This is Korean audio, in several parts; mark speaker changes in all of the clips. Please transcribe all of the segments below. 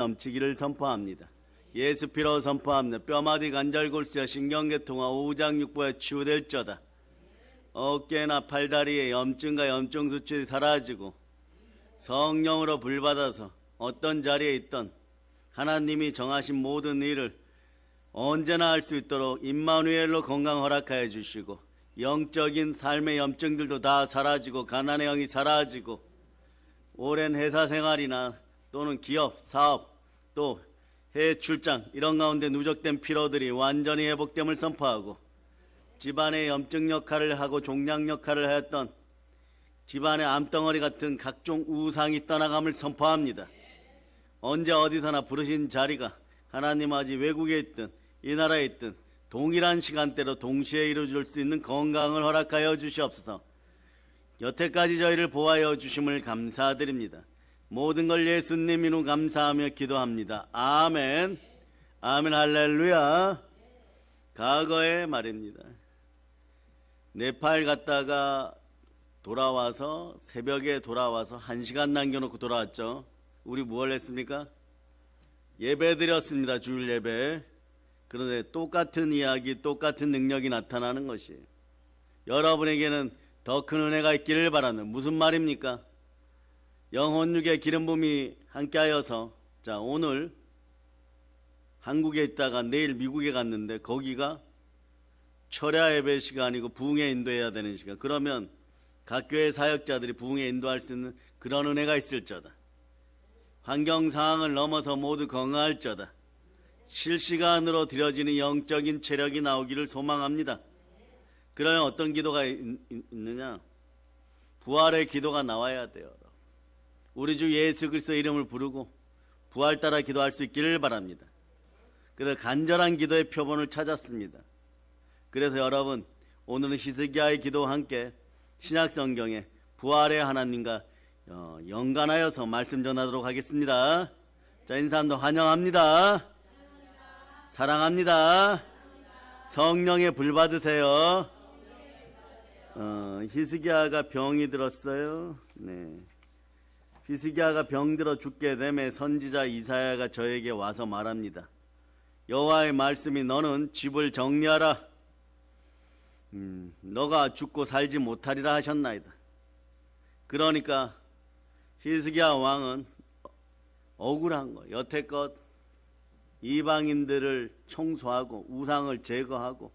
Speaker 1: 넘치기를 선포합니다. 예수 피로 선포합니다. 뼈마디 관절골수와 신경계통과 오장육부에 치유될저다. 어깨나 팔다리에 염증과 염증 수치들이 사라지고 성령으로 불받아서 어떤 자리에 있던 하나님이 정하신 모든 일을 언제나 할 수 있도록 임마누엘로 건강 허락하여 주시고, 영적인 삶의 염증들도 다 사라지고 가난의 영이 사라지고, 오랜 회사 생활이나 또는 기업, 사업, 또 해외 출장 이런 가운데 누적된 피로들이 완전히 회복됨을 선포하고, 집안의 염증 역할을 하고 종양 역할을 하였던 집안의 암덩어리 같은 각종 우상이 떠나감을 선포합니다. 언제 어디서나 부르신 자리가 하나님 아버지 외국에 있든 이 나라에 있든 동일한 시간대로 동시에 이루어질 수 있는 건강을 허락하여 주시옵소서. 여태까지 저희를 보호하여 주심을 감사드립니다. 모든 걸 예수님 이름 감사하며 기도합니다. 아멘. 아멘. 할렐루야. 과거의 말입니다. 네팔 갔다가 돌아와서 새벽에 돌아와서 1시간 남겨놓고 돌아왔죠. 우리 무엇을 했습니까? 예배 드렸습니다. 주일 예배. 그런데 똑같은 이야기, 똑같은 능력이 나타나는 것이에요. 여러분에게는 더 큰 은혜가 있기를 바랍니다. 무슨 말입니까? 영혼육의 기름 부음이 함께하여서, 자, 오늘 한국에 있다가 내일 미국에 갔는데 거기가 철야 예배 시간이고 부흥에 인도해야 되는 시간. 그러면 각 교회 사역자들이 부흥에 인도할 수 있는 그런 은혜가 있을저다. 환경 상황을 넘어서 모두 건강할저다. 실시간으로 드려지는 영적인 체력이 나오기를 소망합니다. 그러면 어떤 기도가 있느냐? 부활의 기도가 나와야 돼요. 우리 주 예수 그리스도 이름을 부르고 부활 따라 기도할 수 있기를 바랍니다. 그래서 간절한 기도의 표본을 찾았습니다. 그래서 여러분, 오늘은 히스기야의 기도와 함께 신약성경에 부활의 하나님과 연관하여서 말씀 전하도록 하겠습니다. 자, 인사함도 환영합니다. 사랑합니다. 성령의 불 받으세요. 히스기야가 병이 들었어요. 네. 히스기야가 병들어 죽게 되매 선지자 이사야가 저에게 와서 말합니다. 여호와의 말씀이 너는 집을 정리하라. 너가 죽고 살지 못하리라 하셨나이다. 그러니까 히스기야 왕은 억울한 거. 여태껏 이방인들을 청소하고 우상을 제거하고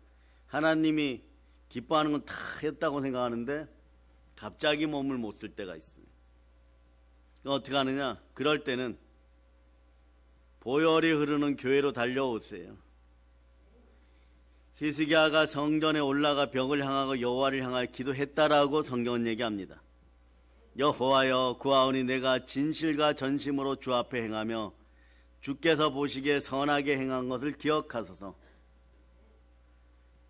Speaker 1: 하나님이 기뻐하는 건 다 했다고 생각하는데 갑자기 몸을 못 쓸 때가 있어요. 어떻게 하느냐? 그럴 때는 보혈이 흐르는 교회로 달려오세요. 히스기야가 성전에 올라가 벽을 향하고 여호와를 향하여 기도했다라고 성경은 얘기합니다. 여호와여, 구하오니 내가 진실과 전심으로 주 앞에 행하며 주께서 보시기에 선하게 행한 것을 기억하소서.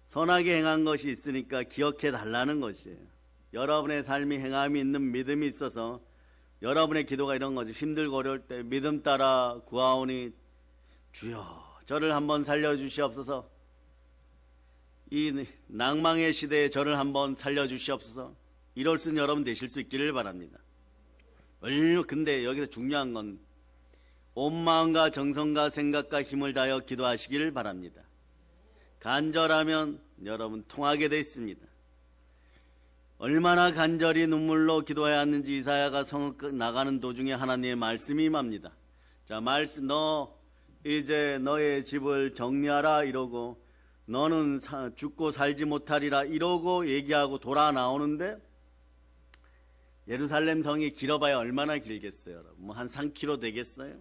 Speaker 1: 선하게 행한 것이 있으니까 기억해 달라는 것이에요. 여러분의 삶이 행함이 있는 믿음이 있어서 여러분의 기도가 이런 거죠. 힘들고 어려울 때 믿음 따라 구하오니 주여 저를 한번 살려주시옵소서. 이 낭망의 시대에 저를 한번 살려주시옵소서. 이럴 수 있는 여러분 되실 수 있기를 바랍니다. 근데 여기서 중요한 건 온 마음과 정성과 생각과 힘을 다하여 기도하시기를 바랍니다. 간절하면 여러분 통하게 돼 있습니다. 얼마나 간절히 눈물로 기도해야 하는지 이사야가 성 나가는 도중에 하나님의 말씀이 임합니다. 자, 말씀, 너 이제 너의 집을 정리하라 이러고, 너는 죽고 살지 못하리라 이러고 얘기하고 돌아 나오는데, 예루살렘 성이 길어봐야 얼마나 길겠어요? 뭐 한 3km 되겠어요?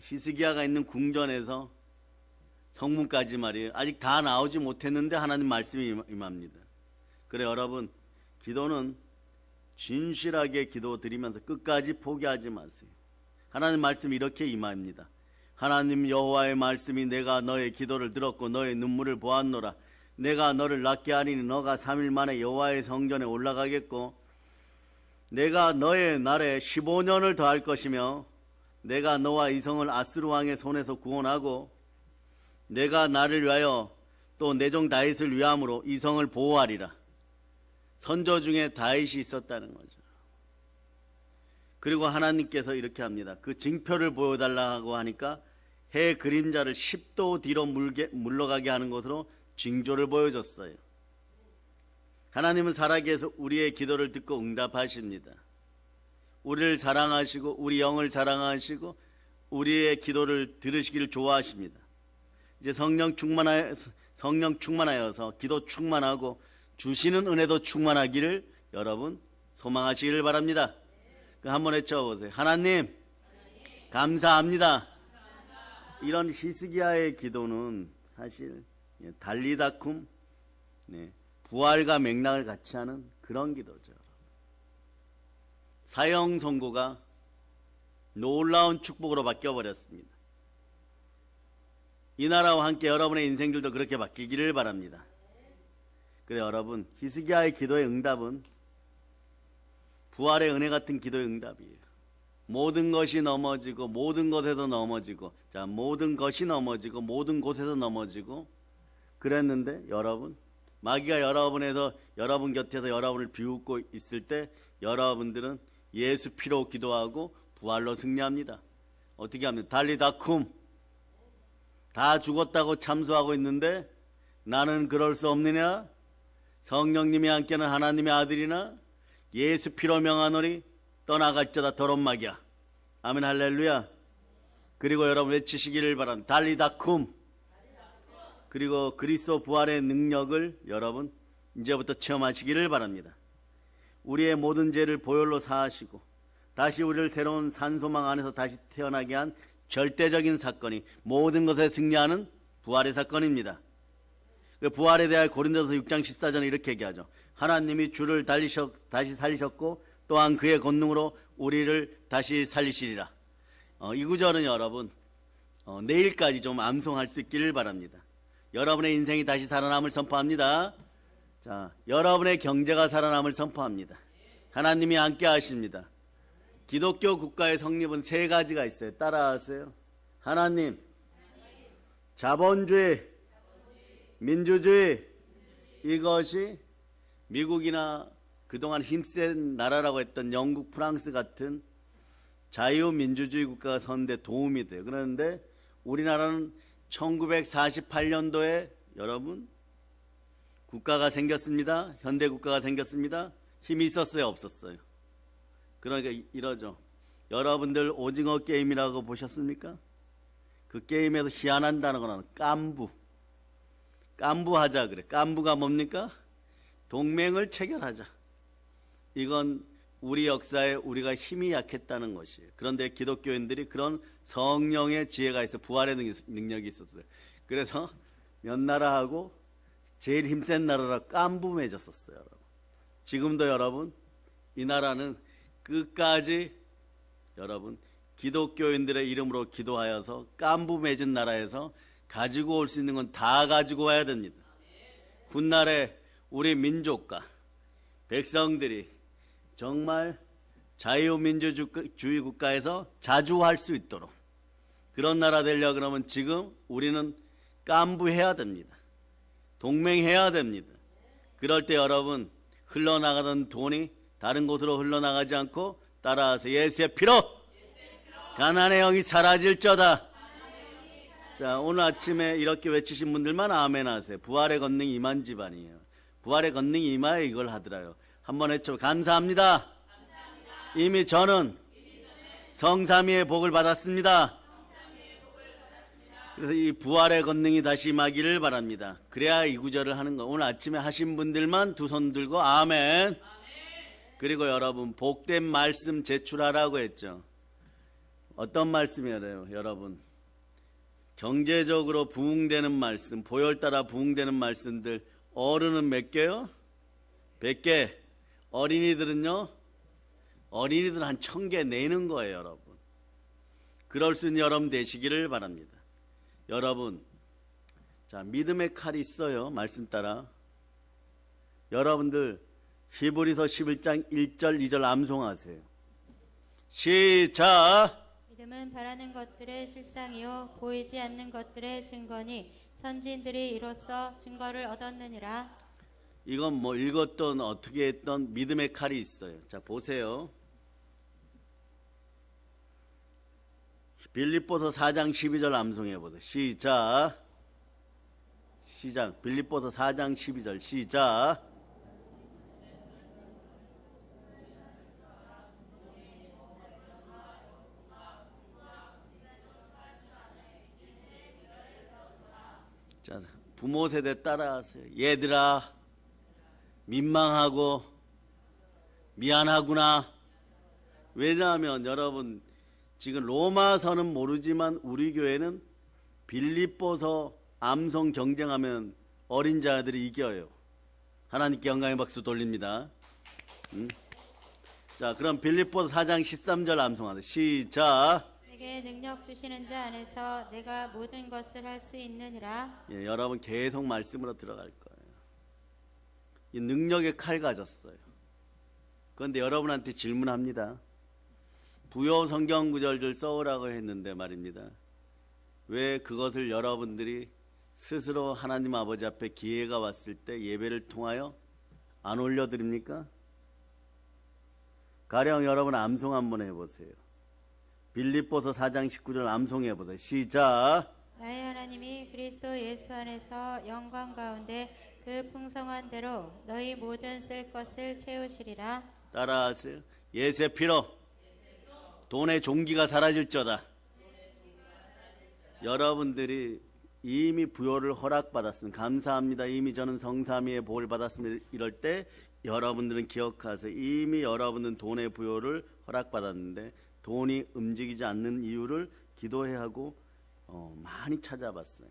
Speaker 1: 히스기야가 있는 궁전에서 성문까지 말이에요. 아직 다 나오지 못했는데 하나님 말씀이 임합니다. 그래, 여러분, 기도는 진실하게 기도드리면서 끝까지 포기하지 마세요. 하나님 말씀이 이렇게 임합니다. 하나님 여호와의 말씀이 내가 너의 기도를 들었고 너의 눈물을 보았노라. 내가 너를 낫게 하리니 너가 3일 만에 여호와의 성전에 올라가겠고, 내가 너의 날에 15년을 더할 것이며, 내가 너와 이 성을 아스루 왕의 손에서 구원하고, 내가 나를 위하여 또 내 종 다윗을 위함으로 이 성을 보호하리라. 선조 중에 다윗이 있었다는 거죠. 그리고 하나님께서 이렇게 합니다. 그 징표를 보여달라고 하니까 해 그림자를 10도 뒤로 물러가게 하는 것으로 징조를 보여줬어요. 하나님은 살아계셔서 우리의 기도를 듣고 응답하십니다. 우리를 사랑하시고 우리 영을 사랑하시고 우리의 기도를 들으시기를 좋아하십니다. 이제 성령 충만하여서 기도 충만하고 주시는 은혜도 충만하기를 여러분 소망하시기를 바랍니다. 한번 외쳐보세요. 하나님 감사합니다. 이런 히스기야의 기도는 사실 달리다쿰 부활과 맥락을 같이 하는 그런 기도죠. 사형 선고가 놀라운 축복으로 바뀌어버렸습니다. 이 나라와 함께 여러분의 인생들도 그렇게 바뀌기를 바랍니다. 그래 여러분, 히스기야의 기도의 응답은 부활의 은혜 같은 기도의 응답이에요. 모든 것이 넘어지고 모든 것에서 넘어지고, 자, 모든 것이 넘어지고 모든 곳에서 넘어지고 그랬는데 여러분, 마귀가 여러분 곁에서 여러분을 비웃고 있을 때 여러분들은 예수 피로 기도하고 부활로 승리합니다. 어떻게 합니까? 달리다쿰 다 죽었다고 참소하고 있는데 나는 그럴 수 없느냐? 성령님이 함께는 하나님의 아들이나 예수 피로 명하노니 떠나갈지어다 더러운 마귀야. 아멘 할렐루야. 그리고 여러분 외치시기를 바랍니다. 달리다쿰. 그리고 그리스도 부활의 능력을 여러분 이제부터 체험하시기를 바랍니다. 우리의 모든 죄를 보혈로 사하시고 다시 우리를 새로운 산소망 안에서 다시 태어나게 한 절대적인 사건이 모든 것에 승리하는 부활의 사건입니다. 그 부활에 대하여 고린도서 6장 14절에 이렇게 얘기하죠. 하나님이 주를 다시 살리셨고 또한 그의 권능으로 우리를 다시 살리시리라. 이 구절은 여러분 내일까지 좀 암송할 수 있기를 바랍니다. 여러분의 인생이 다시 살아남을 선포합니다. 자, 여러분의 경제가 살아남을 선포합니다. 하나님이 함께 하십니다. 기독교 국가의 성립은 세 가지가 있어요. 따라하세요. 하나님, 자본주의, 민주주의. 이것이 미국이나 그동안 힘센 나라라고 했던 영국, 프랑스 같은 자유민주주의 국가가 서는데 도움이 돼요. 그런데 우리나라는 1948년도에 여러분 국가가 생겼습니다. 현대 국가가 생겼습니다. 힘이 있었어요? 없었어요? 그러니까 이러죠. 여러분들 오징어 게임이라고 보셨습니까? 그 게임에서 희한한 단어가 나와요. 깐부하자 그래. 깐부가 뭡니까? 동맹을 체결하자. 이건 우리 역사에 우리가 힘이 약했다는 것이에요. 그런데 기독교인들이 그런 성령의 지혜가 있어, 부활의 능력이 있었어요. 그래서 몇 나라하고 제일 힘센 나라라 깐부 맺었었어요. 여러분. 지금도 여러분 이 나라는 끝까지 여러분 기독교인들의 이름으로 기도하여서 깐부 맺은 나라에서 가지고 올 수 있는 건 다 가지고 와야 됩니다. 훗날에 우리 민족과 백성들이 정말 자유민주주의 국가에서 자주할 수 있도록 그런 나라 되려고 그러면 지금 우리는 깐부해야 됩니다. 동맹해야 됩니다. 그럴 때 여러분 흘러나가던 돈이 다른 곳으로 흘러나가지 않고 따라서 예수의 피로 가난의 영이 사라질저다. 자, 오늘 아침에 이렇게 외치신 분들만 아멘 하세요. 부활의 권능이 임한 집안이에요. 부활의 권능이 임하여 이걸 하더라요. 한번 외쳐. 감사합니다. 이미 저는 성삼위의 복을 받았습니다. 그래서 이 부활의 권능이 다시 임하기를 바랍니다. 그래야 이 구절을 하는 거. 오늘 아침에 하신 분들만 두 손 들고 아멘. 그리고 여러분 복된 말씀 제출하라고 했죠. 어떤 말씀이래요 여러분? 경제적으로 부흥되는 말씀, 보혈 따라 부흥되는 말씀들. 어른은 몇 개요? 100개. 어린이들은요? 어린이들은 한 1000개 내는 거예요 여러분. 그럴 수 있는 여러분 되시기를 바랍니다. 여러분, 자, 믿음의 칼이 있어요. 말씀 따라. 여러분들 히브리서 11장 1절 2절 암송하세요. 시작.
Speaker 2: 믿음은 바라는 것들의 실상이요 보이지 않는 것들의 증거니 선지인들이 이로써 증거를 얻었느니라.
Speaker 1: 이건 뭐 읽었던 어떻게 했던 믿음의 칼이 있어요. 자, 보세요. 빌립보서 4장 12절 암송해 보세요. 시작. 빌립보서 4장 12절 시작. 자, 부모 세대 따라하세요. 얘들아, 민망하고 미안하구나. 왜냐하면 여러분 지금 로마서는 모르지만 우리 교회는 빌립보서 암송 경쟁하면 어린 자들이 이겨요. 하나님께 영광의 박수 돌립니다. 자, 그럼 빌립보서 4장 13절 암송하세요. 시작.
Speaker 2: 내게 능력 주시는 자 안에서 내가 모든 것을 할 수 있느니라.
Speaker 1: 예, 여러분 계속 말씀으로 들어갈 거예요. 이 능력의 칼 가졌어요. 그런데 여러분한테 질문합니다. 부요 성경 구절들 써오라고 했는데 말입니다. 왜 그것을 여러분들이 스스로 하나님 아버지 앞에 기회가 왔을 때 예배를 통하여 안 올려드립니까? 가령 여러분 암송 한번 해보세요. 빌립보서 4장 19절 암송해 보세요. 시작.
Speaker 2: 나의 하나님이 그리스도 예수 안에서 영광 가운데 그 풍성한 대로 너희 모든 쓸 것을 채우시리라.
Speaker 1: 따라하세요. 예수의 피로 돈의 종기가 사라질저다. 여러분들이 이미 부요를 허락받았으면 감사합니다. 이미 저는 성삼위의 복을 받았습니다. 이럴 때 여러분들은 기억하세요. 이미 여러분은 돈의 부요를 허락받았는데 돈이 움직이지 않는 이유를 기도해야 하고 많이 찾아봤어요.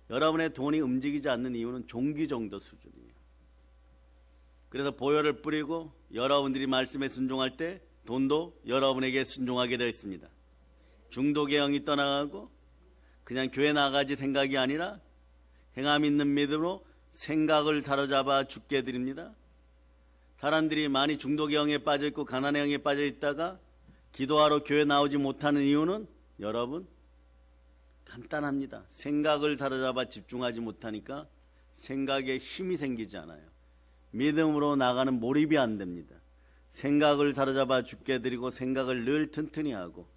Speaker 1: 여러분의 돈이 움직이지 않는 이유는 종기 정도 수준이에요. 그래서 보혈을 뿌리고 여러분들이 말씀에 순종할 때 돈도 여러분에게 순종하게 되어 있습니다. 중독의 영이 떠나가고 그냥 교회 나가지 생각이 아니라 행함 있는 믿음으로 생각을 사로잡아 죽게 해드립니다. 사람들이 많이 중독의 영에 빠져있고 가난의 영에 빠져있다가 기도하러 교회 나오지 못하는 이유는 여러분 간단합니다. 생각을 사로잡아 집중하지 못하니까 생각에 힘이 생기지 않아요. 믿음으로 나가는 몰입이 안 됩니다. 생각을 사로잡아 죽게 해드리고 생각을 늘 튼튼히 하고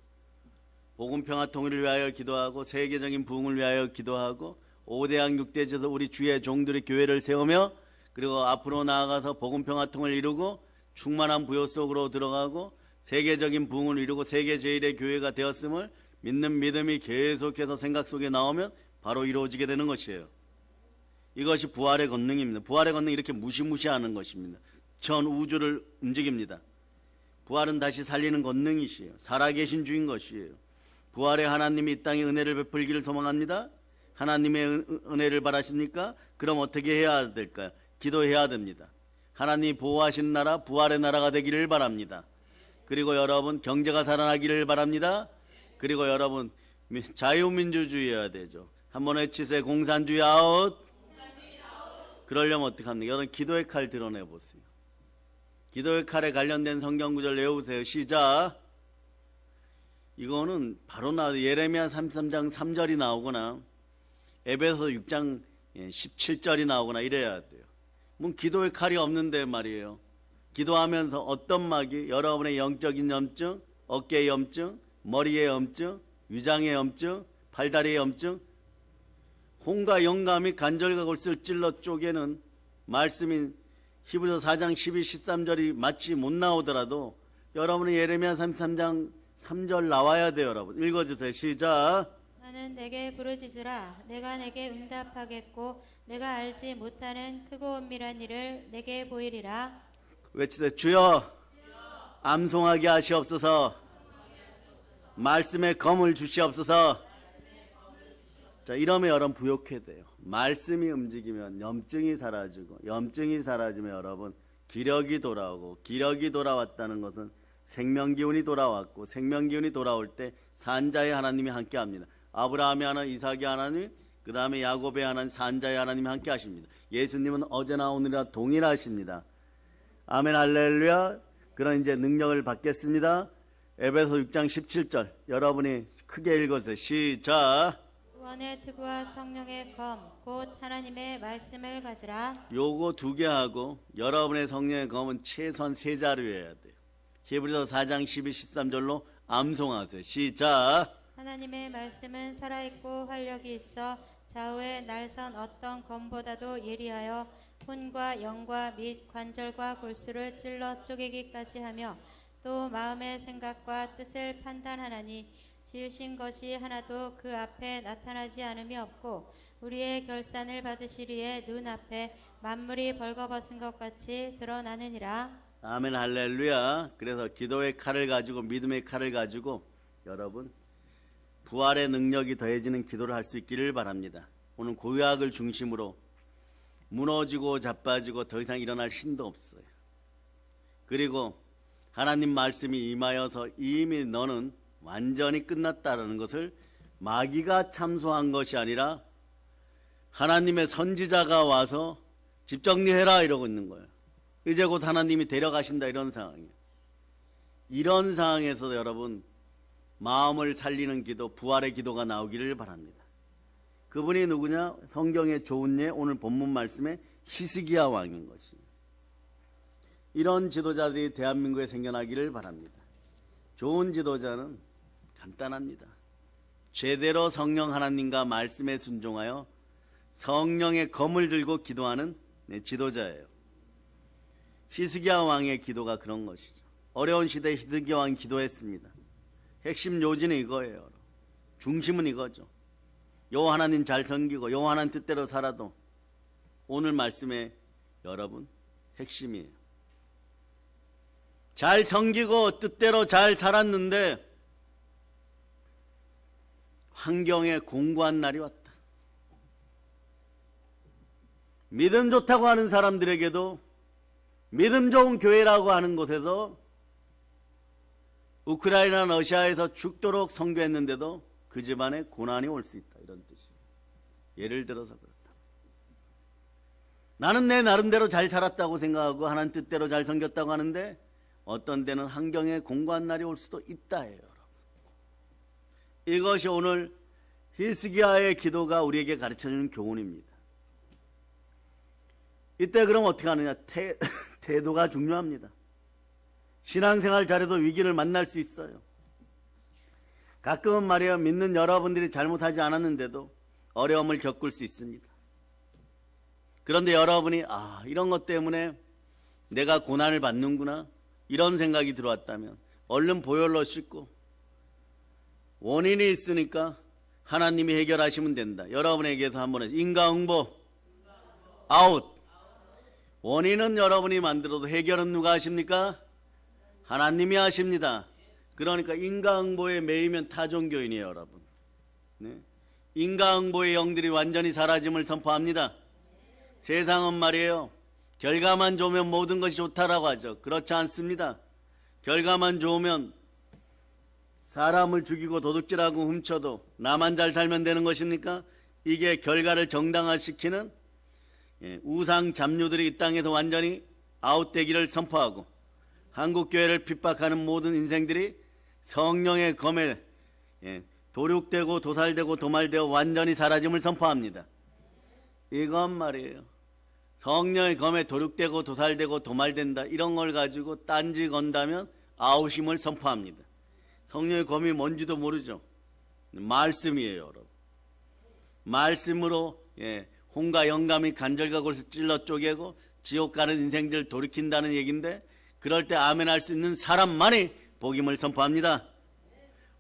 Speaker 1: 복음평화 통일을 위하여 기도하고 세계적인 부흥을 위하여 기도하고 5대양 6대지에서 우리 주의 종들의 교회를 세우며 그리고 앞으로 나아가서 복음평화 통일을 이루고 충만한 부요 속으로 들어가고 세계적인 부흥을 이루고 세계 제1의 교회가 되었음을 믿는 믿음이 계속해서 생각 속에 나오면 바로 이루어지게 되는 것이에요. 이것이 부활의 권능입니다. 부활의 권능이 이렇게 무시무시하는 것입니다. 전 우주를 움직입니다. 부활은 다시 살리는 권능이시에요. 살아계신 주인 것이에요. 부활의 하나님이 이 땅에 은혜를 베풀기를 소망합니다. 하나님의 은혜를 바라십니까? 그럼 어떻게 해야 될까요? 기도해야 됩니다. 하나님이 보호하시는 나라, 부활의 나라가 되기를 바랍니다. 그리고 여러분 경제가 살아나기를 바랍니다. 그리고 여러분 자유민주주의여야 되죠. 한번 외치세요. 공산주의 아웃. 그러려면 어떻게 합니까? 여러분 기도의 칼 드러내보세요. 기도의 칼에 관련된 성경 구절 외우세요. 시작. 이거는 바로 예레미야 33장 3절이 나오거나 에베소 6장 17절이 나오거나 이래야 돼요. 뭐 기도의 칼이 없는데 말이에요. 기도하면서 어떤 막이 여러분의 영적인 염증, 어깨의 염증, 머리의 염증, 위장의 염증, 팔다리의 염증, 혼과 영감이 간절과 골수를 찔러 쪼개는 말씀인 히브리서 4장 12, 13절이 마치 못 나오더라도 여러분의 예레미야 33장 3절 나와야 돼요. 여러분 읽어주세요. 시작.
Speaker 2: 나는 내게 부르짖으라. 내가 내게 응답하겠고 내가 알지 못하는 크고 은밀한 일을 내게 보이리라.
Speaker 1: 외치세요. 주여 암송하게 하시옵소서. 말씀에 검을 주시옵소서. 자, 이러면 여러분 부욕해야 돼요. 말씀이 움직이면 염증이 사라지고 염증이 사라지면 여러분 기력이 돌아오고 기력이 돌아왔다는 것은 생명기운이 돌아왔고 생명기운이 돌아올 때 산자의 하나님이 함께합니다. 아브라함의 하나님, 이삭의 하나님, 그 다음에 야곱의 하나님, 산자의 하나님이 함께 하십니다. 예수님은 어제나 오늘이나 동일하십니다. 아멘 할렐루야. 그런 이제 능력을 받겠습니다. 에베소 6장 17절 여러분이 크게 읽어주세요. 시작.
Speaker 2: 구원의 특구와 성령의 검 곧 하나님의 말씀을 가지라.
Speaker 1: 요거 두 개 하고 여러분의 성령의 검은 최소한 3자루여야 돼요. 히브리서 4장 12, 13절로 암송하세요. 시작.
Speaker 2: 하나님의 말씀은 살아있고 활력이 있어 좌우의 날선 어떤 검보다도 예리하여 혼과 영과 및 관절과 골수를 찔러 쪼개기까지 하며 또 마음의 생각과 뜻을 판단하나니 지으신 것이 하나도 그 앞에 나타나지 않음이 없고 우리의 결산을 받으시리에 눈앞에 만물이 벌거벗은 것 같이 드러나느니라.
Speaker 1: 아멘 할렐루야. 그래서 기도의 칼을 가지고 믿음의 칼을 가지고 여러분 부활의 능력이 더해지는 기도를 할 수 있기를 바랍니다. 오늘 구약을 중심으로 무너지고 자빠지고 더 이상 일어날 힘도 없어요. 그리고 하나님 말씀이 임하여서 이미 너는 완전히 끝났다라는 것을 마귀가 참소한 것이 아니라 하나님의 선지자가 와서 집 정리해라 이러고 있는 거예요. 이제 곧 하나님이 데려가신다 이런 상황이에요. 이런 상황에서 여러분 마음을 살리는 기도, 부활의 기도가 나오기를 바랍니다. 그분이 누구냐? 성경의 좋은 예, 오늘 본문 말씀에 히스기야 왕인 것이에요. 이런 지도자들이 대한민국에 생겨나기를 바랍니다. 좋은 지도자는 간단합니다. 제대로 성령 하나님과 말씀에 순종하여 성령의 검을 들고 기도하는 지도자예요. 히스기야 왕의 기도가 그런 것이죠. 어려운 시대에 히스기야 왕이 기도했습니다. 핵심 요지는 이거예요. 중심은 이거죠. 여호와 하나님 잘 섬기고 여호와 하나님 뜻대로 살아도 오늘 말씀에 여러분 핵심이에요. 잘 섬기고 뜻대로 잘 살았는데 환경에 공고한 날이 왔다. 믿음 좋다고 하는 사람들에게도 믿음 좋은 교회라고 하는 곳에서 우크라이나 러시아에서 죽도록 선교했는데도 그 집안에 고난이 올 수 있다 이런 뜻이에요. 예를 들어서 그렇다. 나는 내 나름대로 잘 살았다고 생각하고 하나님 뜻대로 잘 섬겼다고 하는데 어떤 때는 환경에 공고한 날이 올 수도 있다예요. 이것이 오늘 히스기야의 기도가 우리에게 가르쳐주는 교훈입니다. 이때 그럼 어떻게 하느냐? 태도가 중요합니다. 신앙생활 잘해도 위기를 만날 수 있어요. 가끔은 말이에요. 믿는 여러분들이 잘못하지 않았는데도 어려움을 겪을 수 있습니다. 그런데 여러분이 이런 것 때문에 내가 고난을 받는구나 이런 생각이 들어왔다면 얼른 보혈로 씻고 원인이 있으니까 하나님이 해결하시면 된다. 여러분에게서 한번 해서 인과응보 아웃. 원인은 여러분이 만들어도 해결은 누가 하십니까? 하나님이 하십니다. 그러니까 인과응보에 매이면 타종교인이에요, 여러분. 네. 인과응보의 영들이 완전히 사라짐을 선포합니다. 세상은 말이에요. 결과만 좋으면 모든 것이 좋다라고 하죠. 그렇지 않습니다. 결과만 좋으면 사람을 죽이고 도둑질하고 훔쳐도 나만 잘 살면 되는 것입니까? 이게 결과를 정당화시키는 우상 잡류들이 이 땅에서 완전히 아웃되기를 선포하고 한국교회를 핍박하는 모든 인생들이 성령의 검에 도륙되고 도살되고 도말되어 완전히 사라짐을 선포합니다. 이건 말이에요. 성령의 검에 도륙되고 도살되고 도말된다 이런 걸 가지고 딴지 건다면 아웃임을 선포합니다. 성령의 검이 뭔지도 모르죠. 말씀이에요, 여러분. 말씀으로 혼과 영감이 간절과 골수 찔러 쪼개고 지옥 가는 인생들 돌이킨다는 얘기인데 그럴 때 아멘할 수 있는 사람만이 복임을 선포합니다.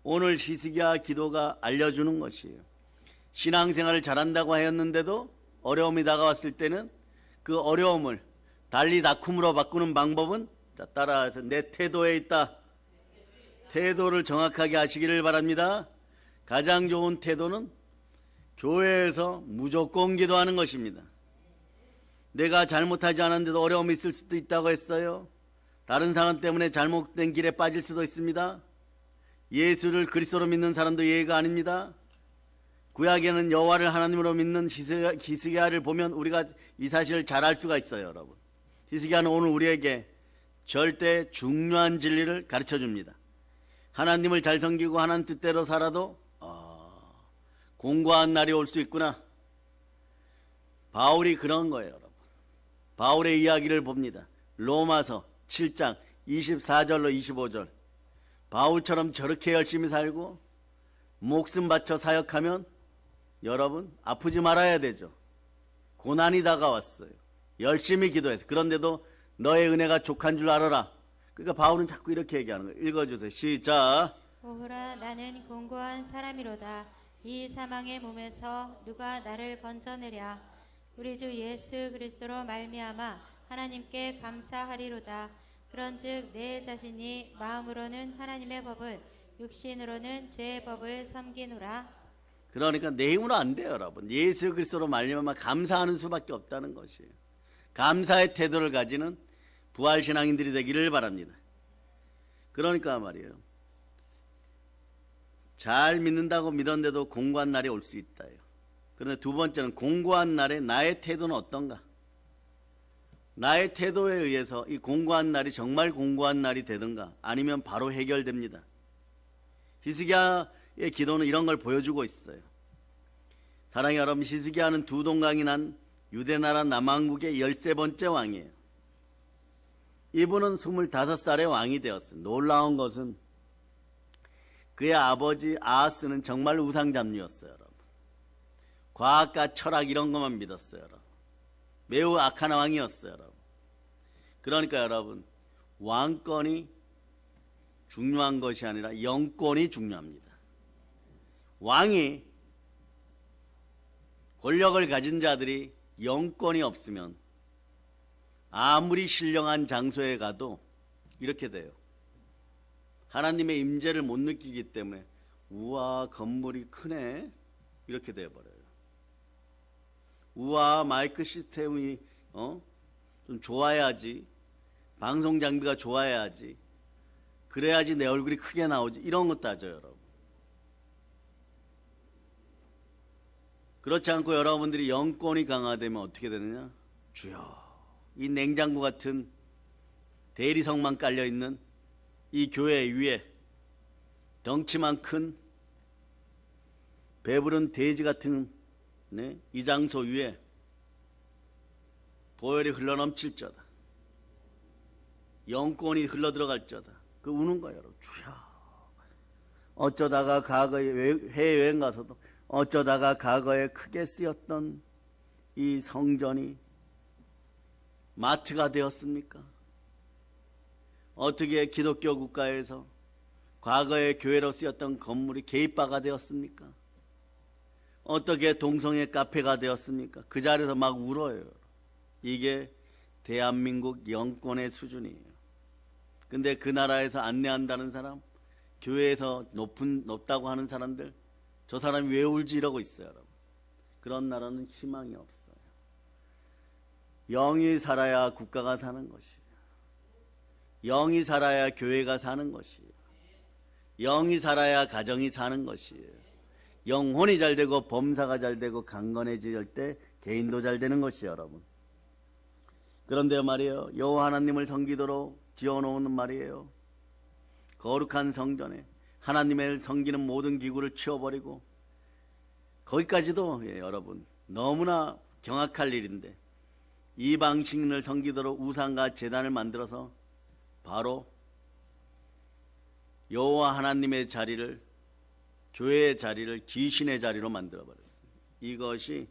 Speaker 1: 오늘 히스기야 기도가 알려주는 것이에요. 신앙생활을 잘한다고 하였는데도 어려움이 다가왔을 때는 그 어려움을 달리다쿰으로 바꾸는 방법은 따라해서 내 태도에 있다. 태도를 정확하게 하시기를 바랍니다. 가장 좋은 태도는 교회에서 무조건 기도하는 것입니다. 내가 잘못하지 않았는데도 어려움이 있을 수도 있다고 했어요. 다른 사람 때문에 잘못된 길에 빠질 수도 있습니다. 예수를 그리스도로 믿는 사람도 예의가 아닙니다. 구약에는 여호와를 하나님으로 믿는 히스기야를 보면 우리가 이 사실을 잘 알 수가 있어요, 여러분. 히스기야는 오늘 우리에게 절대 중요한 진리를 가르쳐 줍니다. 하나님을 잘 섬기고 하나님 뜻대로 살아도 공고한 날이 올 수 있구나. 바울이 그런 거예요, 여러분. 바울의 이야기를 봅니다. 로마서 7장 24절로 25절. 바울처럼 저렇게 열심히 살고 목숨 바쳐 사역하면 여러분 아프지 말아야 되죠. 고난이 다가왔어요. 열심히 기도해서. 그런데도 너의 은혜가 족한 줄 알아라. 그러니까 바울은 자꾸 이렇게 얘기하는 거예요. 읽어주세요. 시작.
Speaker 2: 오호라 나는 공고한 사람이로다. 이 사망의 몸에서 누가 나를 건져내랴. 우리 주 예수 그리스도로 말미암아 하나님께 감사하리로다. 그런즉 내 자신이 마음으로는 하나님의 법을 육신으로는 죄의 법을 섬기노라.
Speaker 1: 그러니까 내 힘으로 안 돼요, 여러분. 예수 그리스도로 말미암아 감사하는 수밖에 없다는 것이에요. 감사의 태도를 가지는 부활 신앙인들이 되기를 바랍니다. 그러니까 말이에요. 잘 믿는다고 믿었는데도 공고한 날이 올 수 있다요. 그런데 두 번째는 공고한 날에 나의 태도는 어떤가? 나의 태도에 의해서 이 공고한 날이 정말 공고한 날이 되든가 아니면 바로 해결됩니다. 히스기야의 기도는 이런 걸 보여주고 있어요. 사랑의 여러분, 히스기야는 두 동강이 난 유대나라 남왕국의 13번째 왕이에요. 이분은 25살의 왕이 되었어요. 놀라운 것은 그의 아버지 아하스는 정말 우상잡류였어요. 여러분. 과학과 철학 이런 것만 믿었어요. 여러분. 매우 악한 왕이었어요. 여러분. 그러니까 여러분, 왕권이 중요한 것이 아니라 영권이 중요합니다. 왕이 권력을 가진 자들이 영권이 없으면 아무리 신령한 장소에 가도 이렇게 돼요. 하나님의 임재를 못 느끼기 때문에 우와 건물이 크네 이렇게 되어버려요. 우와 마이크 시스템이 좀 좋아야지, 방송 장비가 좋아야지, 그래야지 내 얼굴이 크게 나오지, 이런 거 따져요. 여러분. 그렇지 않고 여러분들이 영권이 강화되면 어떻게 되느냐? 주여, 이 냉장고 같은 대리석만 깔려있는 이 교회 위에 덩치만 큰 배부른 돼지 같은 이 장소 위에 보혈이 흘러넘칠 저다. 영권이 흘러들어갈 저다. 그 우는 거예요. 여러분. 주여. 어쩌다가 과거에 해외여행 가서도 어쩌다가 과거에 크게 쓰였던 이 성전이 마트가 되었습니까? 어떻게 기독교 국가에서 과거에 교회로 쓰였던 건물이 게이바가 되었습니까? 어떻게 동성애 카페가 되었습니까? 그 자리에서 막 울어요. 이게 대한민국 영권의 수준이에요. 근데 그 나라에서 안내한다는 사람, 교회에서 높다고 하는 사람들, 저 사람이 왜 울지 이러고 있어요. 여러분. 그런 나라는 희망이 없어요. 영이 살아야 국가가 사는 것이에요. 영이 살아야 교회가 사는 것이에요. 영이 살아야 가정이 사는 것이에요. 영혼이 잘 되고 범사가 잘 되고 강건해질 때 개인도 잘 되는 것이에요. 여러분. 그런데 말이에요. 여호와 하나님을 섬기도록 지어놓은 말이에요. 거룩한 성전에 하나님을 섬기는 모든 기구를 치워버리고, 거기까지도 여러분 너무나 경악할 일인데, 이방신을 섬기도록 우상과 제단을 만들어서 바로 여호와 하나님의 자리를, 교회의 자리를 귀신의 자리로 만들어버렸어요. 이것이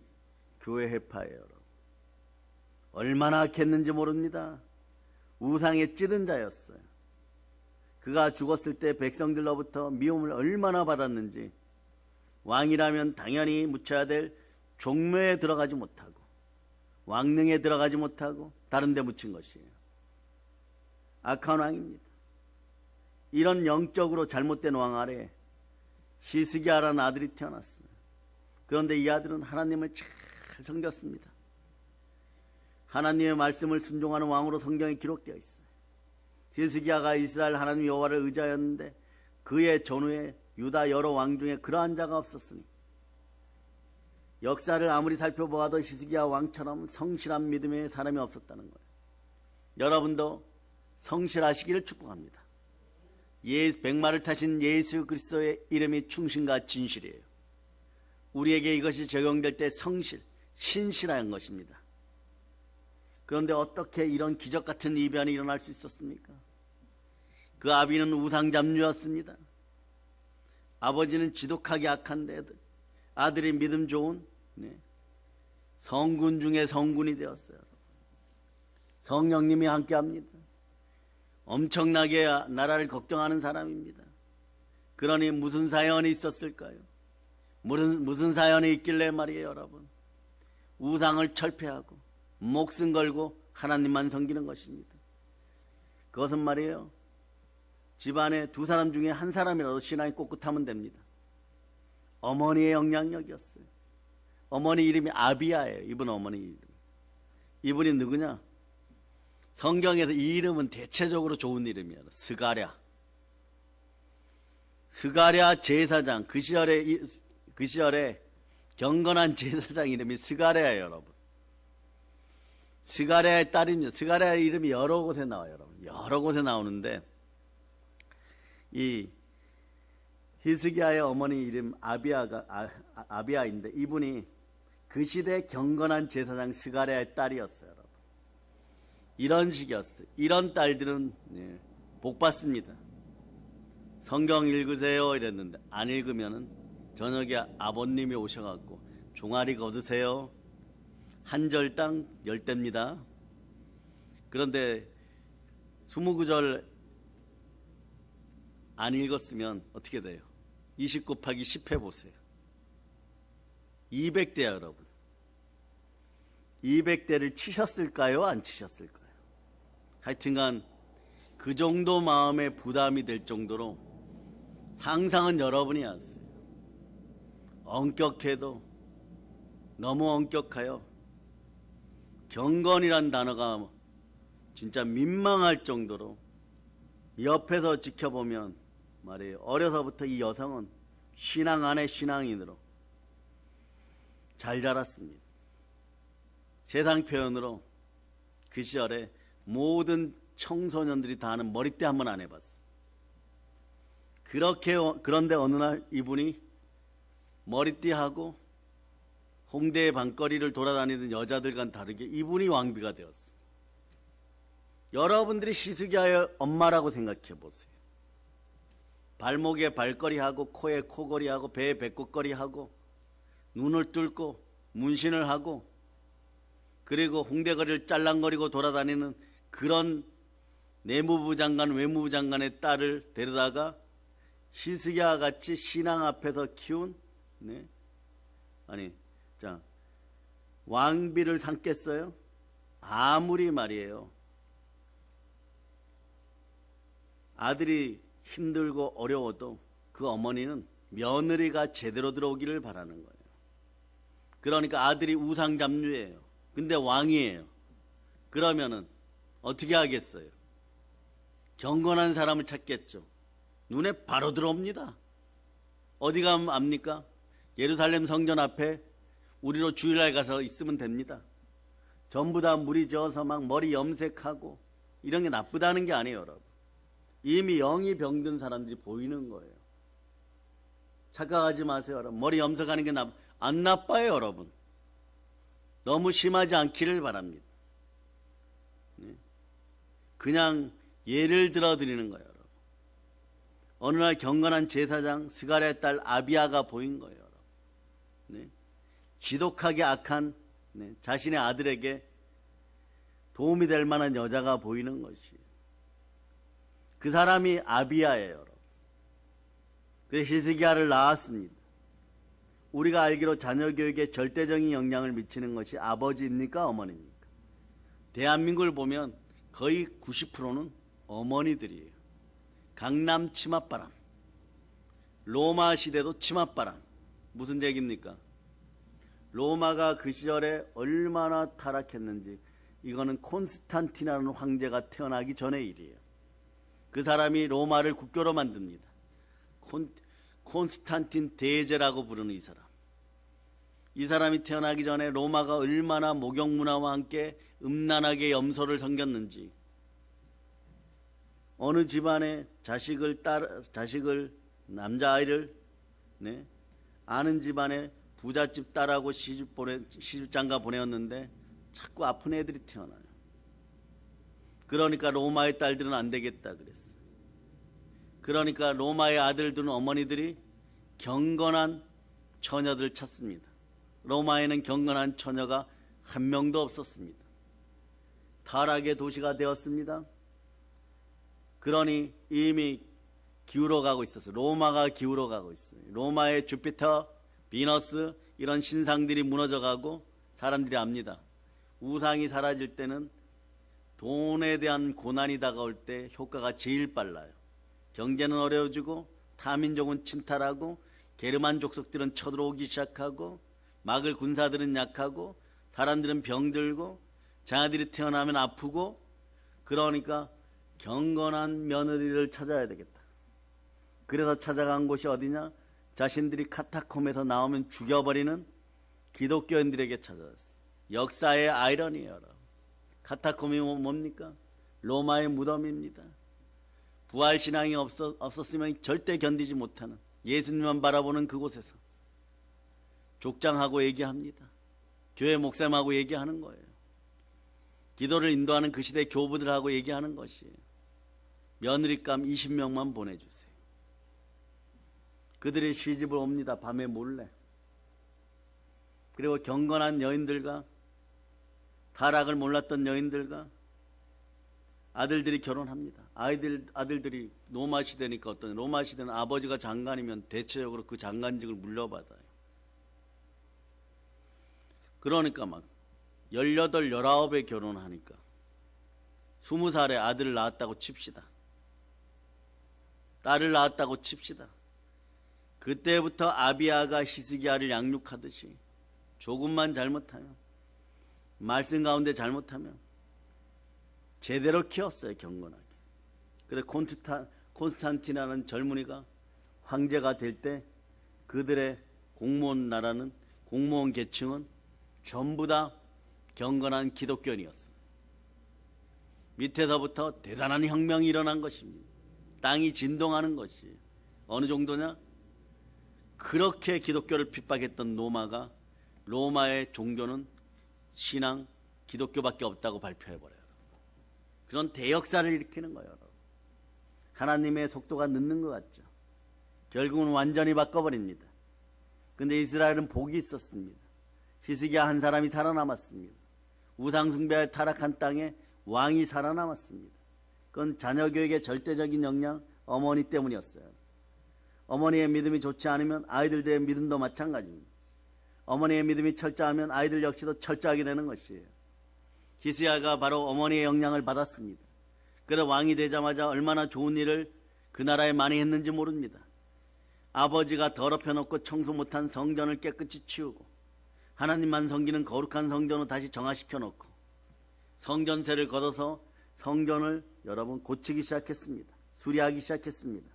Speaker 1: 교회 해파예요. 여러분. 얼마나 악했는지 모릅니다. 우상에 찌든 자였어요. 그가 죽었을 때 백성들로부터 미움을 얼마나 받았는지, 왕이라면 당연히 묻혀야 될 종묘에 들어가지 못하고 왕릉에 들어가지 못하고 다른 데 묻힌 것이에요. 악한 왕입니다. 이런 영적으로 잘못된 왕 아래 히스기야라는 아들이 태어났어요. 그런데 이 아들은 하나님을 잘 섬겼습니다. 하나님의 말씀을 순종하는 왕으로 성경에 기록되어 있어요. 히스기야가 이스라엘 하나님 여호와를 의지하였는데 그의 전후에 유다 여러 왕 중에 그러한 자가 없었으니, 역사를 아무리 살펴보아도 히스기야 왕처럼 성실한 믿음의 사람이 없었다는 거예요. 여러분도 성실하시기를 축복합니다. 백마를 타신 예수 그리스도의 이름이 충신과 진실이에요. 우리에게 이것이 적용될 때 성실, 신실한 것입니다. 그런데 어떻게 이런 기적 같은 이변이 일어날 수 있었습니까? 그 아비는 우상잡류였습니다. 아버지는 지독하게 악한데 아들이 믿음 좋은 성군 중에 성군이 되었어요. 성령님이 함께합니다. 엄청나게 나라를 걱정하는 사람입니다. 그러니 무슨 사연이 있었을까요? 무슨 사연이 있길래 말이에요, 여러분. 우상을 철폐하고 목숨 걸고 하나님만 섬기는 것입니다. 그것은 말이에요, 집안에 두 사람 중에 한 사람이라도 신앙이 꼿꼿하면 됩니다. 어머니의 영향력이었어요. 어머니 이름이 아비야예요. 이분 어머니 이름. 이분이 누구냐? 성경에서 이 이름은 대체적으로 좋은 이름이에요. 스가랴. 스가랴 제사장. 그 시절에 경건한 제사장 이름이 스가랴예요, 여러분. 스가랴의 딸입니다. 스가랴의 이름이 여러 곳에 나와요, 여러분. 여러 곳에 나오는데 이 히스기야의 어머니 이름 아비야인데 이분이 그 시대 경건한 제사장 스가랴의 딸이었어요, 여러분. 이런 식이었어요. 이런 딸들은 복 받습니다. 성경 읽으세요 이랬는데 안 읽으면은 저녁에 아버님이 오셔갖고 종아리 거두세요. 한 절당 10대입니다. 그런데 29절 안 읽었으면 어떻게 돼요? 20 곱하기 10 해보세요. 200대야, 여러분. 200대를 치셨을까요? 안 치셨을까요? 하여튼간 그 정도 마음의 부담이 될 정도로 상상은 여러분이 하세요. 엄격해도 너무 엄격하여 경건이란 단어가 진짜 민망할 정도로 옆에서 지켜보면 말이에요, 어려서부터 이 여성은 신앙 안에 신앙인으로 잘 자랐습니다. 세상 표현으로 그 시절에 모든 청소년들이 다 하는 머리띠 한번 안 해봤어. 그런데 어느 날 이분이 머리띠하고 홍대의 밤거리를 돌아다니던 여자들과는 다르게 이분이 왕비가 되었어. 여러분들이 히스기야의 엄마라고 생각해 보세요. 발목에 발걸이하고 코에 코걸이하고 배에 배꼽걸이하고 눈을 뚫고 문신을 하고 그리고 홍대거리를 짤랑거리고 돌아다니는 그런 내무부 장관, 외무부 장관의 딸을 데려다가 히스기야 같이 신앙 앞에서 키운 왕비를 삼겠어요? 아무리 말이에요, 아들이 힘들고 어려워도 그 어머니는 며느리가 제대로 들어오기를 바라는 거예요. 그러니까 아들이 우상잡류예요. 근데 왕이에요. 그러면은 어떻게 하겠어요? 경건한 사람을 찾겠죠. 눈에 바로 들어옵니다. 어디 가면 압니까? 예루살렘 성전 앞에 우리로 주일날 가서 있으면 됩니다. 전부 다 물이 져서 막 머리 염색하고 이런 게 나쁘다는 게 아니에요, 여러분. 이미 영이 병든 사람들이 보이는 거예요. 착각하지 마세요, 여러분. 머리 염색하는 게 안 나빠요, 여러분. 너무 심하지 않기를 바랍니다. 그냥 예를 들어 드리는 거예요, 여러분. 어느 날 경건한 제사장 스가랴의 딸 아비야가 보인 거예요, 여러분. 지독하게 악한 자신의 아들에게 도움이 될 만한 여자가 보이는 것이에요. 그 사람이 아비야예요, 여러분. 그래서 히스기야를 낳았습니다. 우리가 알기로 자녀 교육에 절대적인 영향을 미치는 것이 아버지입니까, 어머니입니까? 대한민국을 보면 거의 90%는 어머니들이에요. 강남 치맛바람, 로마 시대도 치맛바람. 무슨 얘기입니까? 로마가 그 시절에 얼마나 타락했는지 이거는 콘스탄티나라는 황제가 태어나기 전의 일이에요. 그 사람이 로마를 국교로 만듭니다. 콘스탄틴 대제라고 부르는 이 사람. 이 사람이 태어나기 전에 로마가 얼마나 목욕문화와 함께 음란하게 염소를 섬겼는지, 어느 집안에 자식을 남자아이를 아는 집안에 부잣집 딸하고 시집장가 보내었는데 자꾸 아픈 애들이 태어나요. 그러니까 로마의 딸들은 안 되겠다 그랬어요. 그러니까 로마의 아들들은 어머니들이 경건한 처녀들을 찾습니다. 로마에는 경건한 처녀가 한 명도 없었습니다. 타락의 도시가 되었습니다. 그러니 이미 기울어가고 있었어요. 로마가 기울어가고 있어요. 로마의 주피터, 비너스 이런 신상들이 무너져가고 사람들이 압니다. 우상이 사라질 때는 돈에 대한 고난이 다가올 때 효과가 제일 빨라요. 경제는 어려워지고 타민족은 침탈하고 게르만 족속들은 쳐들어오기 시작하고 막을 군사들은 약하고 사람들은 병들고 자녀들이 태어나면 아프고 그러니까 경건한 며느리를 찾아야 되겠다. 그래서 찾아간 곳이 어디냐? 자신들이 카타콤에서 나오면 죽여버리는 기독교인들에게 찾아왔어요. 역사의 아이러니예요. 카타콤이 뭡니까? 로마의 무덤입니다. 부활신앙이 없었으면 절대 견디지 못하는 예수님만 바라보는 그곳에서 족장하고 얘기합니다. 교회 목사님하고 얘기하는 거예요. 기도를 인도하는 그 시대 교부들하고 얘기하는 것이에요. 며느리감 20명만 보내주세요. 그들이 시집을 옵니다. 밤에 몰래. 그리고 경건한 여인들과 타락을 몰랐던 여인들과 아들들이 결혼합니다. 아들들이 로마 시대니까 어떤 로마 시대는 아버지가 장관이면 대체적으로 그 장관직을 물려받아요. 그러니까 막 18, 19에 결혼하니까 20살에 아들을 낳았다고 칩시다. 딸을 낳았다고 칩시다. 그때부터 아비아가 히스기야를 양육하듯이 조금만 잘못하면 말씀 가운데 잘못하면 제대로 키웠어요. 경건하게. 그래서 콘스탄티나는 젊은이가 황제가 될 때 그들의 공무원 나라는 공무원 계층은 전부 다 경건한 기독교인이었어요. 밑에서부터 대단한 혁명이 일어난 것입니다. 땅이 진동하는 것이 어느 정도냐? 그렇게 기독교를 핍박했던 로마의 종교는 신앙, 기독교밖에 없다고 발표해버려요. 그런 대역사를 일으키는 거예요. 하나님의 속도가 늦는 것 같죠. 결국은 완전히 바꿔버립니다. 근데 이스라엘은 복이 있었습니다. 히스기야 한 사람이 살아남았습니다. 우상숭배에 타락한 땅에 왕이 살아남았습니다. 그건 자녀교육의 절대적인 영향, 어머니 때문이었어요. 어머니의 믿음이 좋지 않으면 아이들의 믿음도 마찬가지입니다. 어머니의 믿음이 철저하면 아이들 역시도 철저하게 되는 것이에요. 히스기야가 바로 어머니의 영향을 받았습니다. 그래서 왕이 되자마자 얼마나 좋은 일을 그 나라에 많이 했는지 모릅니다. 아버지가 더럽혀놓고 청소 못한 성전을 깨끗이 치우고 하나님만 섬기는 거룩한 성전을 다시 정화시켜놓고 성전세를 걷어서 성전을 여러분 고치기 시작했습니다. 수리하기 시작했습니다.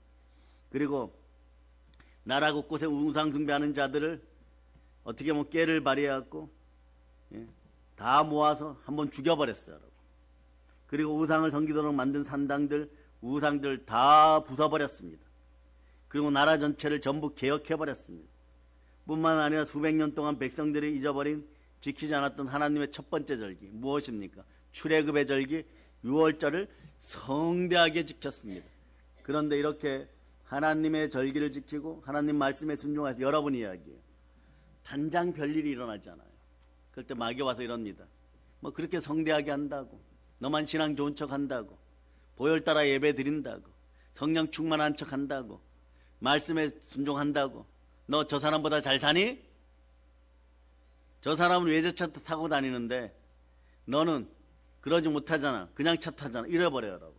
Speaker 1: 그리고 나라 곳곳에 우상 숭배하는 자들을 어떻게 깨를 발휘해갖고 다 모아서 한번 죽여버렸어요. 여러분. 그리고 우상을 섬기도록 만든 산당들, 우상들 다 부숴버렸습니다. 그리고 나라 전체를 전부 개혁해버렸습니다. 뿐만 아니라 수백 년 동안 백성들이 잊어버린 지키지 않았던 하나님의 첫 번째 절기 무엇입니까? 출애굽의 절기 유월절을 성대하게 지켰습니다. 그런데 이렇게 하나님의 절기를 지키고 하나님 말씀에 순종해서 여러분 이야기예요. 단장 별일이 일어나지 않아요. 그럴 때 마귀 와서 이럽니다. 뭐 그렇게 성대하게 한다고, 너만 신앙 좋은 척 한다고, 보혈 따라 예배 드린다고, 성령 충만한 척 한다고, 말씀에 순종한다고, 너 저 사람보다 잘 사니? 저 사람은 외제차 타고 다니는데 너는 그러지 못하잖아. 그냥 차 타잖아. 이래버려요, 여러분.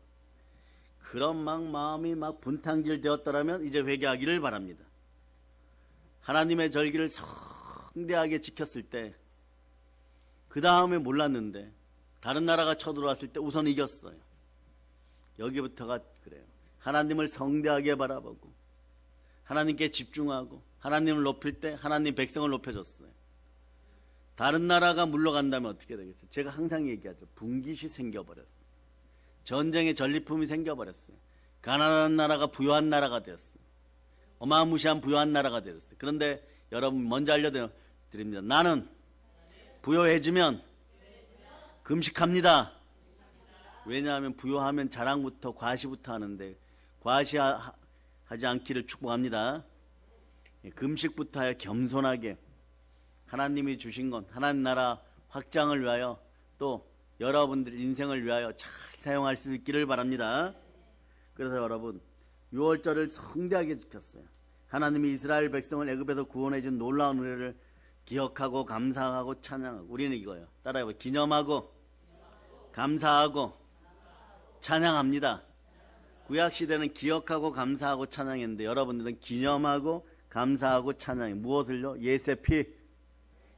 Speaker 1: 그런 마음이 분탕질 되었더라면 이제 회개하기를 바랍니다. 하나님의 절기를 성대하게 지켰을 때 그 다음에 몰랐는데 다른 나라가 쳐들어왔을 때 우선 이겼어요. 여기부터가 그래요. 하나님을 성대하게 바라보고 하나님께 집중하고 하나님을 높일 때 하나님 백성을 높여줬어요. 다른 나라가 물러간다면 어떻게 되겠어요? 제가 항상 얘기하죠. 분깃이 생겨버렸어요. 전쟁의 전리품이 생겨버렸어요. 가난한 나라가 부유한 나라가 되었어요. 어마무시한 부유한 나라가 되었어요. 그런데 여러분 먼저 알려드립니다. 나는 부유해지면 금식합니다. 왜냐하면 부유하면 자랑부터 과시부터 하는데 과시하지 않기를 축복합니다. 금식부터 하여 겸손하게 하나님이 주신 건 하나님 나라 확장을 위하여 또 여러분들 인생을 위하여 잘 사용할 수 있기를 바랍니다. 그래서 여러분 6월절을 성대하게 지켰어요. 하나님이 이스라엘 백성을 애굽에서 구원해 준 놀라운 은혜를 기억하고 감사하고 찬양하고, 우리는 이거예요. 따라해봐. 기념하고 감사하고 찬양합니다. 구약시대는 기억하고 감사하고 찬양했는데 여러분들은 기념하고 감사하고 찬양해. 무엇을요? 예수의 피,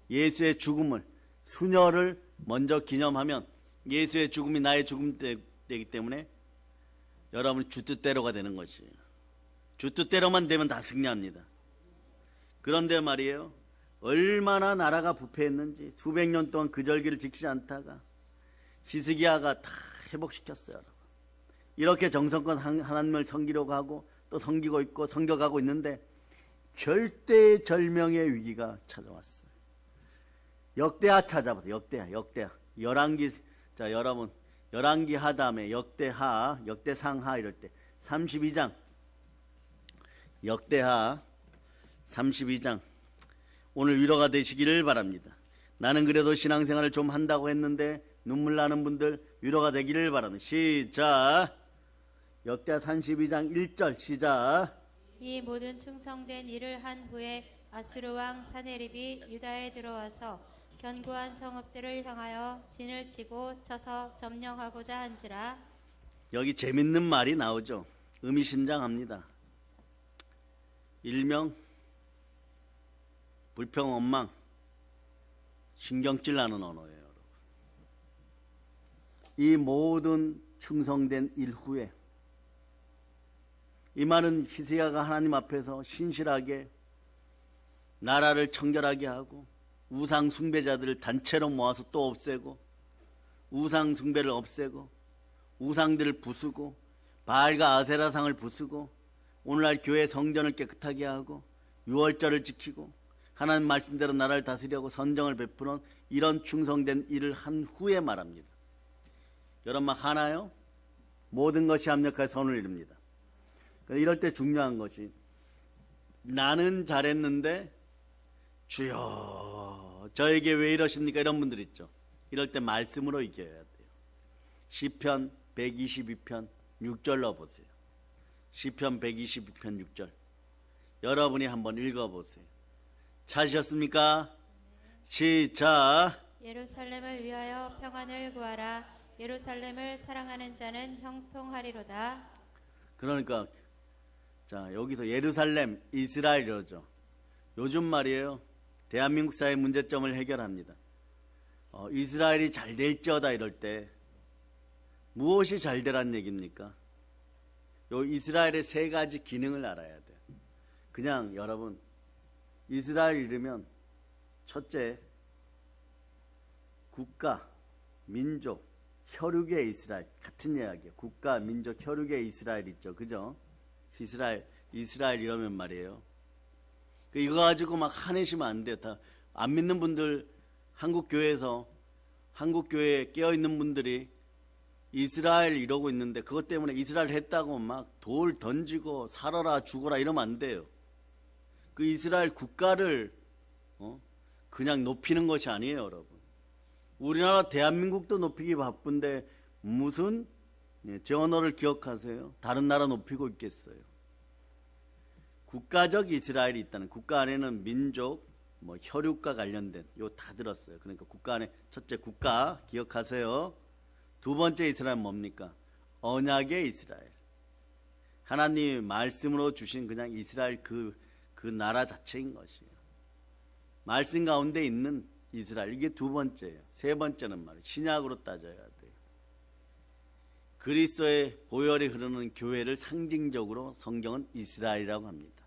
Speaker 1: 예수의 죽음을, 순혈을 먼저 기념하면 예수의 죽음이 나의 죽음 되기 때문에 여러분 주 뜻대로가 되는 것이에요. 주 뜻대로만 되면 다 승리합니다. 그런데 말이에요, 얼마나 나라가 부패했는지 수백 년 동안 그 절기를 지키지 않다가 히스기야가 다 회복시켰어요. 여러분. 이렇게 정성껏 하나님을 섬기려고 하고 또 섬기고 있고 섬겨가고 있는데 절대절명의 위기가 찾아왔어요. 역대하 찾아보세요. 역대하. 열왕기, 자 여러분, 열왕기 하 다음에 역대하, 역대상하 이럴 때 32장, 역대하 32장. 오늘 위로가 되시기를 바랍니다. 나는 그래도 신앙생활을 좀 한다고 했는데 눈물 나는 분들 위로가 되기를 바랍니다. 시작. 역대하 32장 1절 시작.
Speaker 2: 이 모든 충성된 일을 한 후에 아스루 왕 사네립이 유다에 들어와서 견고한 성읍들을 향하여 진을 치고 쳐서 점령하고자 한지라.
Speaker 1: 여기 재밌는 말이 나오죠. 의미심장합니다. 일명 불평원망, 신경질 나는 언어예요. 여러분. 이 모든 충성된 일 후에, 이 말은 히스기야가 하나님 앞에서 신실하게 나라를 청결하게 하고 우상 숭배자들을 단체로 모아서 또 없애고, 우상 숭배를 없애고 우상들을 부수고 바알과 아세라상을 부수고 오늘날 교회 성전을 깨끗하게 하고 유월절을 지키고 하나님 말씀대로 나라를 다스리려고 선정을 베푸는 이런 충성된 일을 한 후에 말합니다. 여러분 막 하나요? 모든 것이 합력하여 선을 이룹니다. 이럴 때 중요한 것이, 나는 잘했는데 주여 저에게 왜 이러십니까? 이런 분들 있죠. 이럴 때 말씀으로 이겨야 돼요. 시편 122편 6절로 보세요. 시편 122편 6절. 여러분이 한번 읽어보세요. 찾으셨습니까? 시작.
Speaker 2: 예루살렘을 위하여 평안을 구하라. 예루살렘을 사랑하는 자는 형통하리로다.
Speaker 1: 그러니까 자 여기서 예루살렘, 이스라엘이죠. 요즘 말이에요. 대한민국 사회 문제점을 해결합니다. 이스라엘이 잘 될지어다 이럴 때 무엇이 잘 되란 얘기입니까? 요 이스라엘의 세 가지 기능을 알아야 돼요. 그냥 여러분 이스라엘 이르면 첫째, 국가, 민족, 혈육의 이스라엘. 같은 이야기예요. 국가, 민족, 혈육의 이스라엘 있죠. 그죠? 이스라엘 이러면 말이에요. 이거 가지고 막 화내시면 안 돼요. 다 안 믿는 분들, 한국교회에서, 한국교회에 깨어있는 분들이 이스라엘 이러고 있는데 그것 때문에 이스라엘 했다고 막 돌 던지고 살아라 죽어라 이러면 안 돼요. 그 이스라엘 국가를 그냥 높이는 것이 아니에요. 여러분. 우리나라 대한민국도 높이기 바쁜데 무슨 제 언어를 기억하세요? 다른 나라 높이고 있겠어요. 국가적 이스라엘이 있다는, 국가 안에는 민족, 혈육과 관련된 요 다 들었어요. 그러니까 국가 안에 첫째 국가 기억하세요. 두 번째 이스라엘은 뭡니까? 언약의 이스라엘. 하나님이 말씀으로 주신 그냥 이스라엘 그 나라 자체인 것이에요. 말씀 가운데 있는 이스라엘, 이게 두 번째예요. 세 번째는 말이에요. 신약으로 따져야 돼요. 그리스도의 보혈이 흐르는 교회를 상징적으로 성경은 이스라엘이라고 합니다.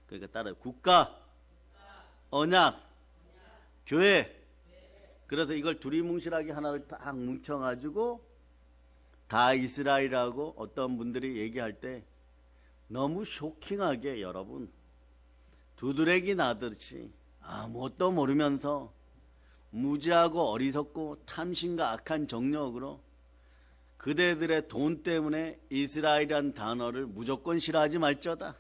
Speaker 1: 그러니까 따라요. 국가, 언약, 교회. 그래서 이걸 두리뭉실하게 하나를 딱 뭉쳐가지고 다 이스라엘이라고 어떤 분들이 얘기할 때 너무 쇼킹하게 여러분 두드레기 나듯이 아무것도 모르면서 무지하고 어리석고 탐심과 악한 정력으로 그대들의 돈 때문에 이스라엘이란 단어를 무조건 싫어하지 말자다.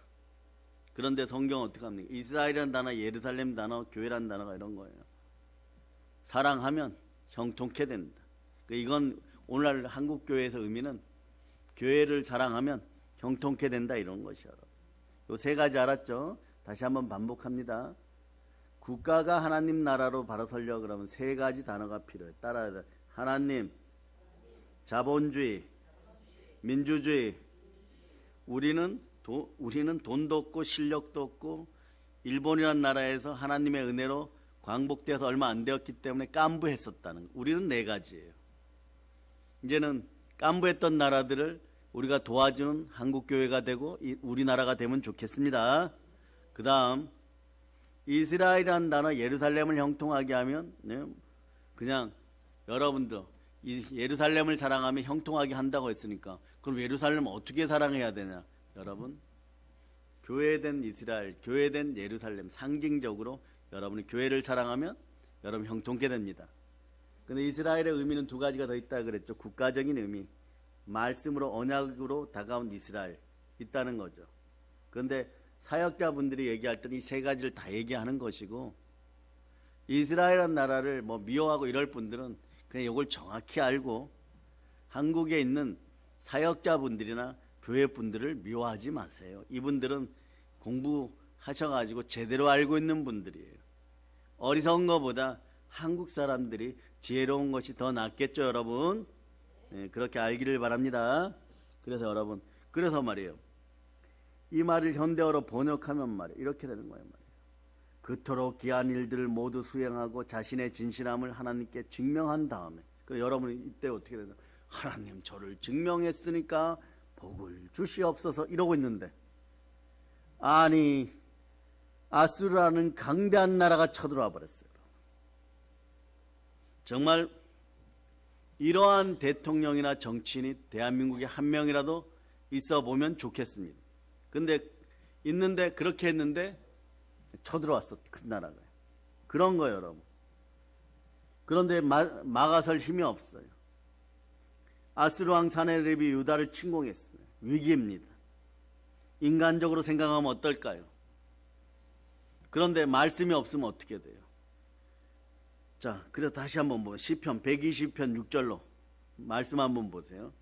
Speaker 1: 그런데 성경은 어떻게 합니까? 이스라엘이라는 단어, 예루살렘 단어, 교회라는 단어가 이런 거예요. 사랑하면 형통케 된다. 이건 오늘날 한국 교회에서 의미는 교회를 사랑하면 형통케 된다 이런 것이요. 요 세 가지 알았죠? 다시 한번 반복합니다. 국가가 하나님 나라로 바로 서려고 그러면 세 가지 단어가 필요해요. 따라야 돼. 하나님, 자본주의, 민주주의. 우리는 돈도 없고 실력도 없고 일본이라는 나라에서 하나님의 은혜로 광복돼서 얼마 안 되었기 때문에 깐부했었다는 거. 우리는 네 가지예요. 이제는 깐부했던 나라들을 우리가 도와주는 한국교회가 되고 우리나라가 되면 좋겠습니다. 그 다음 이스라엘이라는 단어, 예루살렘을 형통하게 하면 그냥 여러분도 예루살렘을 사랑하면 형통하게 한다고 했으니까 그럼 예루살렘을 어떻게 사랑해야 되냐? 여러분, 교회된 이스라엘, 교회된 예루살렘, 상징적으로 여러분이 교회를 사랑하면 여러분 형통케 됩니다. 근데 이스라엘의 의미는 두 가지가 더 있다 그랬죠. 국가적인 의미, 말씀으로 언약으로 다가온 이스라엘 있다는 거죠. 그런데 사역자분들이 얘기할 때는 이 세 가지를 다 얘기하는 것이고, 이스라엘이라는 나라를 미워하고 이럴 분들은 그냥 이걸 정확히 알고 한국에 있는 사역자분들이나 교회분들을 미워하지 마세요. 이분들은 공부하셔가지고 제대로 알고 있는 분들이에요. 어리석은 것보다 한국 사람들이 지혜로운 것이 더 낫겠죠, 여러분? 네, 그렇게 알기를 바랍니다. 그래서 여러분, 그래서 말이에요. 이 말을 현대어로 번역하면 말이에요. 이렇게 되는 거예요, 말이에요. 그토록 귀한 일들을 모두 수행하고 자신의 진실함을 하나님께 증명한 다음에, 그래서 여러분이 이때 어떻게 되나? 하나님 저를 증명했으니까 복을 주시옵소서 이러고 있는데, 아니 아수르라는 강대한 나라가 쳐들어와 버렸어요. 정말 이러한 대통령이나 정치인이 대한민국에 한 명이라도 있어 보면 좋겠습니다. 근데 있는데 그렇게 했는데 쳐들어왔어. 큰 나라가. 그런 거예요, 여러분. 그런데 막아설 힘이 없어요. 아스루 왕 사네립이 유다를 침공했어요. 위기입니다. 인간적으로 생각하면 어떨까요? 그런데 말씀이 없으면 어떻게 돼요? 자, 그래서 다시 한번 보세요. 시편 120편 6절로 말씀 한번 보세요.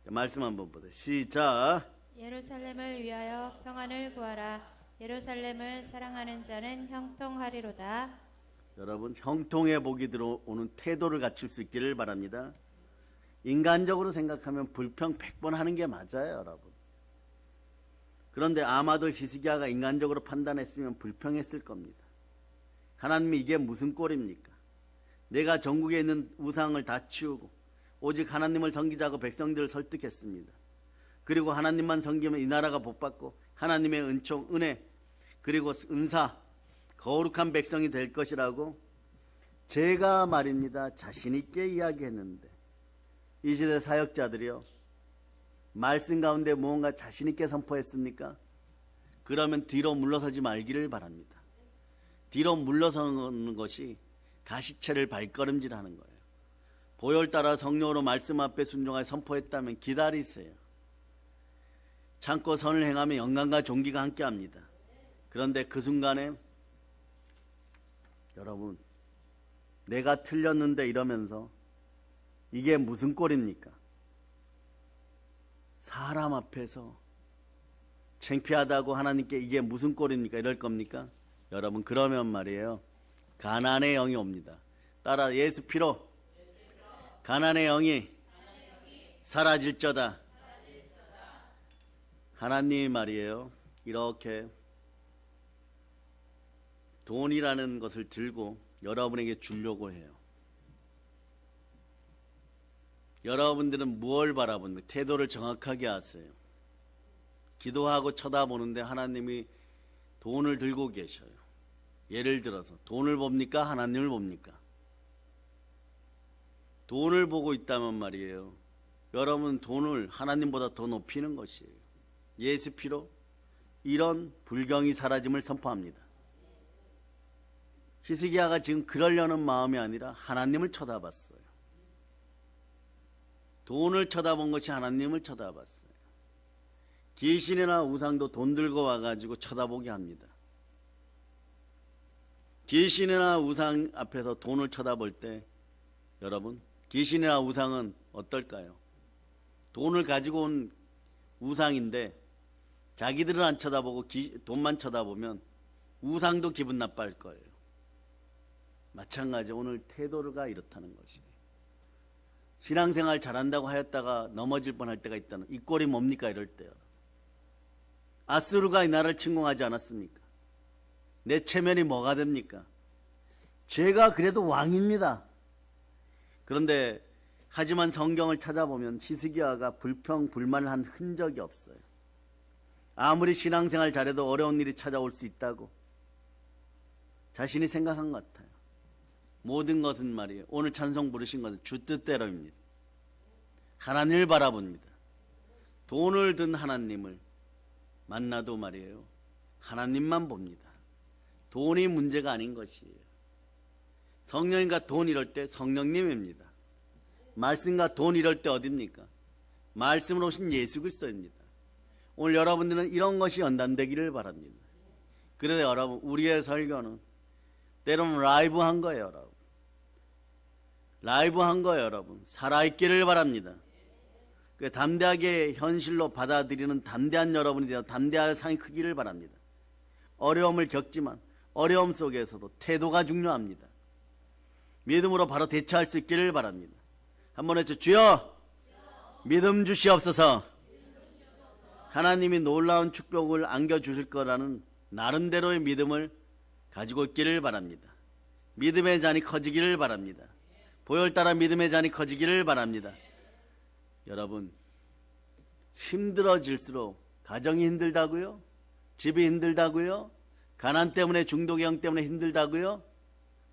Speaker 1: 말씀 한번 보세요. 시작.
Speaker 2: 예루살렘을 위하여 평안을 구하라. 예루살렘을 사랑하는 자는 형통하리로다.
Speaker 1: 여러분, 형통의 복이 들어오는 태도를 갖출 수 있기를 바랍니다. 인간적으로 생각하면 불평 100번 하는 게 맞아요, 여러분. 그런데 아마도 히스기야가 인간적으로 판단했으면 불평했을 겁니다. 하나님이 이게 무슨 꼴입니까? 내가 전국에 있는 우상을 다 치우고 오직 하나님을 섬기자고 백성들을 설득했습니다. 그리고 하나님만 섬기면 이 나라가 복받고 하나님의 은총, 은혜, 그리고 은사, 거룩한 백성이 될 것이라고 제가 말입니다. 자신 있게 이야기했는데 이 시대 사역자들이요, 말씀 가운데 무언가 자신 있게 선포했습니까? 그러면 뒤로 물러서지 말기를 바랍니다. 뒤로 물러서는 것이 가시체를 발걸음질하는 거예요. 보혈 따라 성령으로 말씀 앞에 순종하여 선포했다면 기다리세요. 참고 선을 행하면 영광과 존귀가 함께합니다. 그런데 그 순간에 여러분, 내가 틀렸는데 이러면서 이게 무슨 꼴입니까? 사람 앞에서 창피하다고 하나님께 이게 무슨 꼴입니까? 이럴 겁니까? 여러분, 그러면 말이에요, 가난의 영이 옵니다. 따라 예수 피로 가난의 영이 사라질저다. 하나님이 말이에요, 이렇게 돈이라는 것을 들고 여러분에게 주려고 해요. 여러분들은 무엇을 바라보는가? 태도를 정확하게 하세요. 기도하고 쳐다보는데 하나님이 돈을 들고 계셔요. 예를 들어서 돈을 봅니까? 하나님을 봅니까? 돈을 보고 있다면 말이에요, 여러분 돈을 하나님보다 더 높이는 것이에요. 예수 피로 이런 불경이 사라짐을 선포합니다. 히스기야가 지금 그러려는 마음이 아니라 하나님을 쳐다봤어요. 돈을 쳐다본 것이 하나님을 쳐다봤어요. 귀신이나 우상도 돈 들고 와가지고 쳐다보게 합니다. 귀신이나 우상 앞에서 돈을 쳐다볼 때 여러분, 귀신이나 우상은 어떨까요? 돈을 가지고 온 우상인데 자기들은 안 쳐다보고 돈만 쳐다보면 우상도 기분 나빠할 거예요. 마찬가지 오늘 태도가 이렇다는 것이에요. 신앙생활 잘한다고 하였다가 넘어질 뻔할 때가 있다는, 이 꼴이 뭡니까? 이럴 때요. 아수르가 이 나라를 침공하지 않았습니까? 내 체면이 뭐가 됩니까? 제가 그래도 왕입니다. 그런데 하지만 성경을 찾아보면 히스기야가 불평 불만을 한 흔적이 없어요. 아무리 신앙생활 잘해도 어려운 일이 찾아올 수 있다고 자신이 생각한 것 같아요. 모든 것은 말이에요, 오늘 찬송 부르신 것은 주 뜻대로입니다. 하나님을 바라봅니다. 돈을 든 하나님을 만나도 말이에요, 하나님만 봅니다. 돈이 문제가 아닌 것이에요. 성령님과 돈 이럴 때 성령님입니다. 말씀과 돈 이럴 때 어딥니까? 말씀으로 오신 예수 그리스도입니다. 오늘 여러분들은 이런 것이 연단되기를 바랍니다. 그래서 여러분, 우리의 설교는 때로는 라이브 한 거예요. 여러분, 라이브 한 거예요. 여러분, 살아있기를 바랍니다. 담대하게 현실로 받아들이는 담대한 여러분이 되어 담대한 상이 크기를 바랍니다. 어려움을 겪지만 어려움 속에서도 태도가 중요합니다. 믿음으로 바로 대처할 수 있기를 바랍니다. 한번 해줘. 주여 믿음 주시옵소서. 하나님이 놀라운 축복을 안겨주실 거라는 나름대로의 믿음을 가지고 있기를 바랍니다. 믿음의 잔이 커지기를 바랍니다. 보혈 따라 믿음의 잔이 커지기를 바랍니다. 여러분, 힘들어질수록 가정이 힘들다고요? 집이 힘들다고요? 가난 때문에, 중독의 영 때문에 힘들다고요?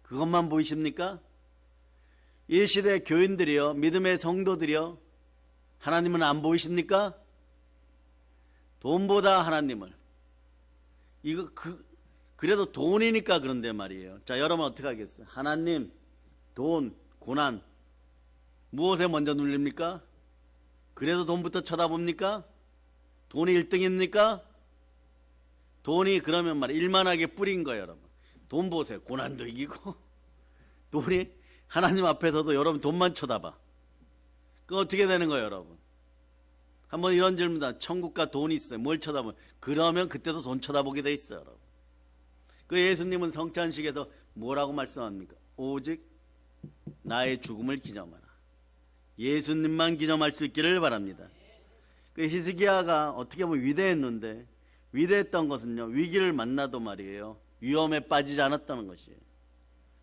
Speaker 1: 그것만 보이십니까? 이 시대 교인들이요, 믿음의 성도들이요, 하나님은 안 보이십니까? 돈보다 하나님을, 그래도 돈이니까 그런데 말이에요. 자, 여러분 어떻게 하겠어요? 하나님, 돈, 고난, 무엇에 먼저 눌립니까? 그래도 돈부터 쳐다봅니까? 돈이 1등입니까? 돈이 그러면 말이에요, 일만하게 뿌린 거예요. 여러분, 돈 보세요. 고난도 이기고 돈이 하나님 앞에서도 여러분 돈만 쳐다봐. 그 어떻게 되는 거예요? 여러분, 한번 이런 질문다. 천국과 돈이 있어요. 뭘 쳐다보면? 그러면 그때도 돈 쳐다보게 돼 있어요. 여러분, 그 예수님은 성찬식에서 뭐라고 말씀합니까? 오직 나의 죽음을 기념하라. 예수님만 기념할 수 있기를 바랍니다. 그 히스기야가 어떻게 보면 위대했는데, 위대했던 것은요, 위기를 만나도 말이에요, 위험에 빠지지 않았다는 것이에요.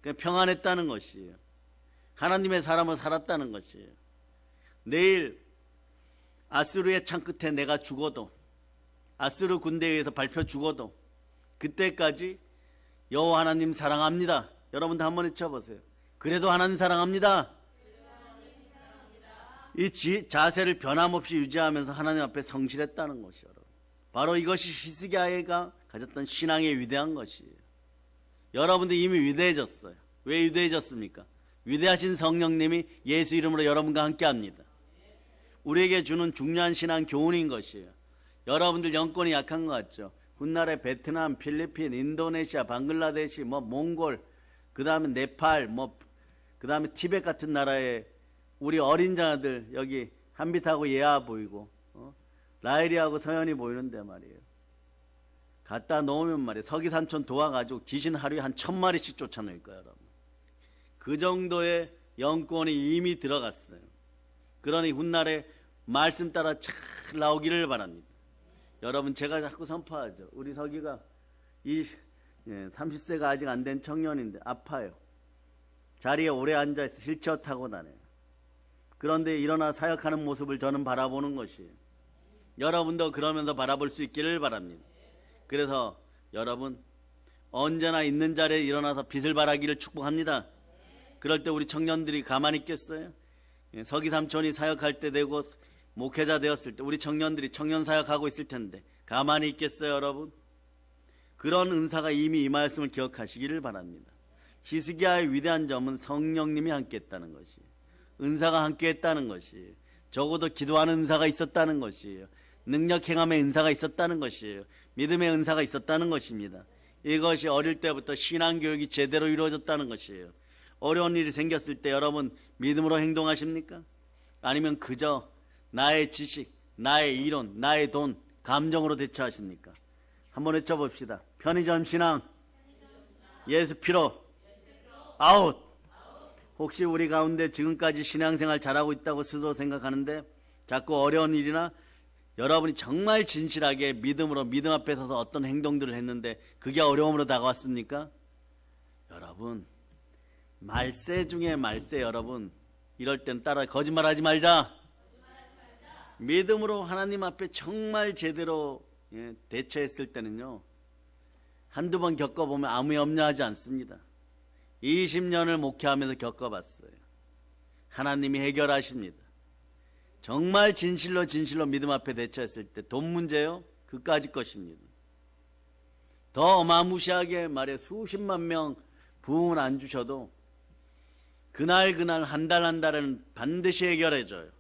Speaker 1: 그냥 평안했다는 것이에요. 하나님의 사람을 살았다는 것이에요. 내일 아수르의 창 끝에 내가 죽어도, 아수르 군대에 의해서 밟혀 죽어도 그때까지 여호와 하나님 사랑합니다. 여러분도 한번 외쳐보세요. 그래도 하나님 사랑합니다. 이 자세를 변함없이 유지하면서 하나님 앞에 성실했다는 것이요. 바로 이것이 히스기야가 가졌던 신앙의 위대한 것이에요. 여러분들 이미 위대해졌어요. 왜 위대해졌습니까? 위대하신 성령님이 예수 이름으로 여러분과 함께합니다. 우리에게 주는 중요한 신앙 교훈인 것이에요. 여러분들 영권이 약한 것 같죠? 훗날에 베트남, 필리핀, 인도네시아, 방글라데시, 몽골, 그 다음에 네팔, 그 다음에 티벳 같은 나라에 우리 어린 자들, 여기 한빛하고 예아 보이고, 라일이하고 서연이 보이는데 말이에요. 갖다 놓으면 말이에요, 서기삼촌 도와가지고 귀신 하루에 한 1000마리씩 쫓아낼 거예요. 여러분, 그 정도의 영권이 이미 들어갔어요. 그러니 훗날에 말씀 따라 잘 나오기를 바랍니다. 여러분, 제가 자꾸 선포하죠. 우리 서기가 30세가 아직 안 된 청년인데 아파요. 자리에 오래 앉아있어 휠체어 타고 다녀요. 그런데 일어나 사역하는 모습을 저는 바라보는 것이에요. 여러분도 그러면서 바라볼 수 있기를 바랍니다. 그래서 여러분, 언제나 있는 자리에 일어나서 빛을 발하기를 축복합니다. 그럴 때 우리 청년들이 가만히 있겠어요? 서기삼촌이 사역할 때 되고 목회자 되었을 때 우리 청년들이 청년 사역하고 있을 텐데 가만히 있겠어요? 여러분, 그런 은사가 이미 이 말씀을 기억하시기를 바랍니다. 히스기야의 위대한 점은 성령님이 함께했다는 것이에요. 은사가 함께했다는 것이에요. 적어도 기도하는 은사가 있었다는 것이에요. 능력 행함의 은사가 있었다는 것이에요. 믿음의 은사가 있었다는 것입니다. 이것이 어릴 때부터 신앙교육이 제대로 이루어졌다는 것이에요. 어려운 일이 생겼을 때 여러분 믿음으로 행동하십니까? 아니면 그저 나의 지식, 나의 이론, 나의 돈, 감정으로 대처하십니까? 한번 외쳐봅시다. 편의점 신앙, 예수 피로, 아웃. 혹시 우리 가운데 지금까지 신앙생활 잘하고 있다고 스스로 생각하는데 자꾸 어려운 일이나 여러분이 정말 진실하게 믿음으로 믿음 앞에 서서 어떤 행동들을 했는데 그게 어려움으로 다가왔습니까? 여러분 말세 중에 말세. 여러분 이럴 땐 따라 거짓말하지 말자. 믿음으로 하나님 앞에 정말 제대로 대처했을 때는요, 한두 번 겪어보면 아무 염려하지 않습니다. 20년을 목회하면서 겪어봤어요. 하나님이 해결하십니다. 정말 진실로 믿음 앞에 대처했을 때 돈 문제요? 그까짓 것입니다. 더 어마무시하게 말해 수십만 명 부흥을 안 주셔도 그날 한 달은 반드시 해결해줘요.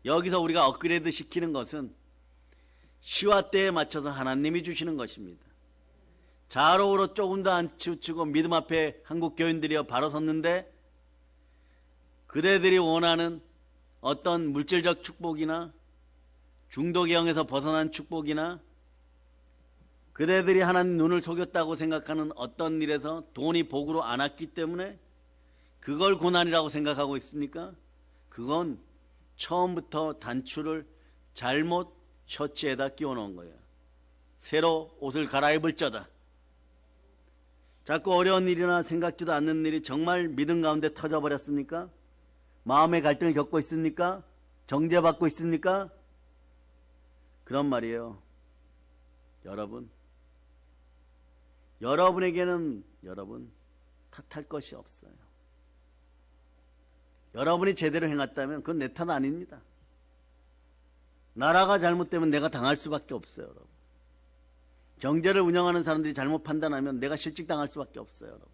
Speaker 1: 여기서 우리가 업그레이드 시키는 것은 시와 때에 맞춰서 하나님이 주시는 것입니다. 자로우로 조금도 안 치우치고 믿음 앞에 한국 교인들이여 바로 섰는데 그대들이 원하는 어떤 물질적 축복이나 중독의 영에서 벗어난 축복이나 그대들이 하나님 눈을 속였다고 생각하는 어떤 일에서 돈이 복으로 안 왔기 때문에 그걸 고난이라고 생각하고 있습니까? 그건 처음부터 단추를 잘못 셔츠에다 끼워 놓은 거예요. 새로 옷을 갈아입을 자다. 자꾸 어려운 일이나 생각지도 않는 일이 정말 믿음 가운데 터져버렸습니까? 마음의 갈등을 겪고 있습니까? 정죄받고 있습니까? 그런 말이에요. 여러분에게는 탓할 것이 없어요. 여러분이 제대로 행했다면 그건 내 탓 아닙니다. 나라가 잘못되면 내가 당할 수밖에 없어요. 여러분. 경제를 운영하는 사람들이 잘못 판단하면 내가 실직당할 수밖에 없어요. 여러분.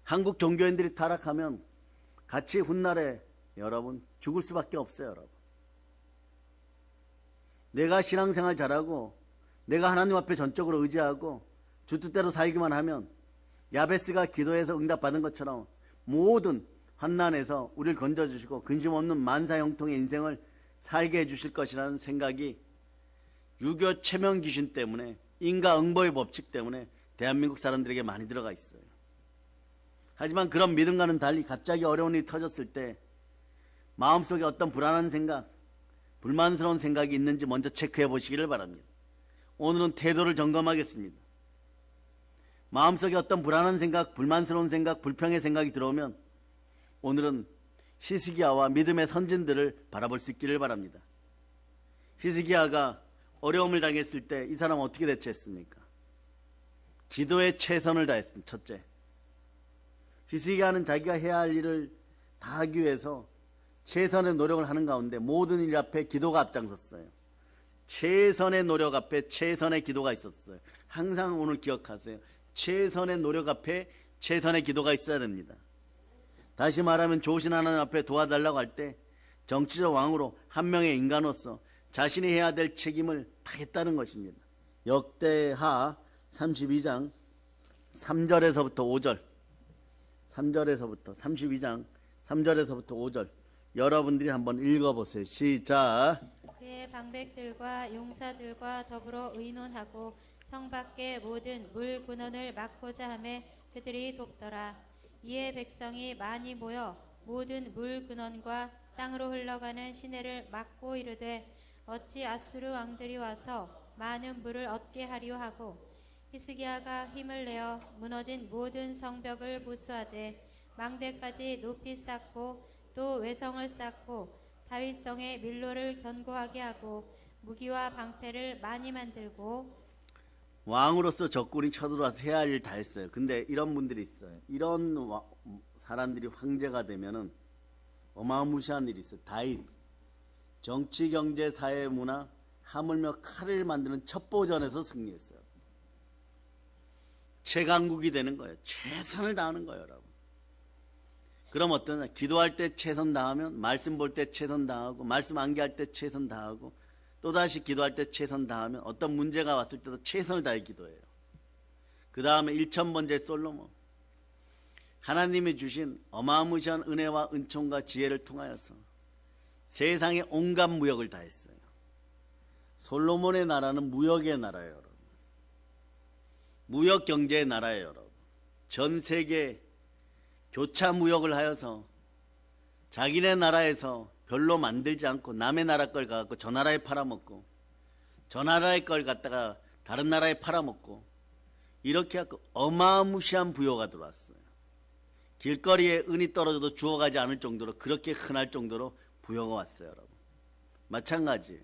Speaker 1: 한국 종교인들이 타락하면 같이 훗날에 여러분 죽을 수밖에 없어요. 여러분. 내가 신앙생활 잘하고 내가 하나님 앞에 전적으로 의지하고 주 뜻대로 살기만 하면 야베스가 기도해서 응답받은 것처럼 모든 환난에서 우리를 건져주시고 근심 없는 만사형통의 인생을 살게 해주실 것이라는 생각이 유교 체면 귀신 때문에 인과응보의 법칙 때문에 대한민국 사람들에게 많이 들어가 있어요. 하지만 그런 믿음과는 달리 갑자기 어려운 일이 터졌을 때 마음속에 어떤 불안한 생각, 불만스러운 생각이 있는지 먼저 체크해 보시기를 바랍니다. 오늘은 태도를 점검하겠습니다. 마음속에 어떤 불안한 생각, 불만스러운 생각, 불평의 생각이 들어오면 오늘은 히스기야와 믿음의 선진들을 바라볼 수 있기를 바랍니다. 히스기야가 어려움을 당했을 때 이 사람은 어떻게 대처했습니까? 기도에 최선을 다했습니다. 첫째, 히스기야는 자기가 해야 할 일을 다 하기 위해서 최선의 노력을 하는 가운데 모든 일 앞에 기도가 앞장섰어요. 최선의 노력 앞에 최선의 기도가 있었어요. 항상 오늘 기억하세요. 최선의 노력 앞에 최선의 기도가 있어야 됩니다. 다시 말하면 좋으신 하나님 앞에 도와달라고 할 때 정치적 왕으로 한 명의 인간으로서 자신이 해야 될 책임을 다했다는 것입니다. 역대하 32장 3절에서부터 5절 32장 3절에서부터 5절 여러분들이 한번 읽어보세요. 시작.
Speaker 2: 그의 방백들과 용사들과 더불어 의논하고 성 밖의 모든 물 근원을 막고자 하매 그들이 돕더라. 이에 백성이 많이 모여 모든 물 근원과 땅으로 흘러가는 시내를 막고 이르되 어찌 아수르 왕들이 와서 많은 물을 얻게 하려 하고 히스기야가 힘을 내어 무너진 모든 성벽을 보수하되 망대까지 높이 쌓고 또 외성을 쌓고 다윗성의 밀로를 견고하게 하고 무기와 방패를 많이 만들고
Speaker 1: 왕으로서 적군이 쳐들어와서 해야 할 일 다 했어요. 근데 이런 분들이 있어요. 이런 사람들이 황제가 되면은 어마무시한 일이 있어요. 다윗 정치, 경제, 사회, 문화 하물며 칼을 만드는 첩보전에서 승리했어요. 최강국이 되는 거예요. 최선을 다하는 거예요, 여러분. 그럼 어떠냐? 기도할 때 최선 다하면 말씀 볼 때 최선 다하고 말씀 암기할 때 최선 다하고 또다시 기도할 때 최선 다하면 어떤 문제가 왔을 때도 최선을 다해 기도해요. 그 다음에 1000번째 솔로몬. 하나님이 주신 어마무시한 은혜와 은총과 지혜를 통하여서 세상의 온갖 무역을 다 했어요. 솔로몬의 나라는 무역의 나라예요, 여러분. 무역 경제의 나라예요, 여러분. 전 세계 교차 무역을 하여서 자기네 나라에서 별로 만들지 않고 남의 나라 걸 갖고 저 나라에 팔아먹고 저 나라의 걸 갖다가 다른 나라에 팔아먹고 이렇게 하고 어마무시한 부여가 들어왔어요. 길거리에 은이 떨어져도 주워가지 않을 정도로 그렇게 흔할 정도로 부여가 왔어요, 여러분. 마찬가지예요.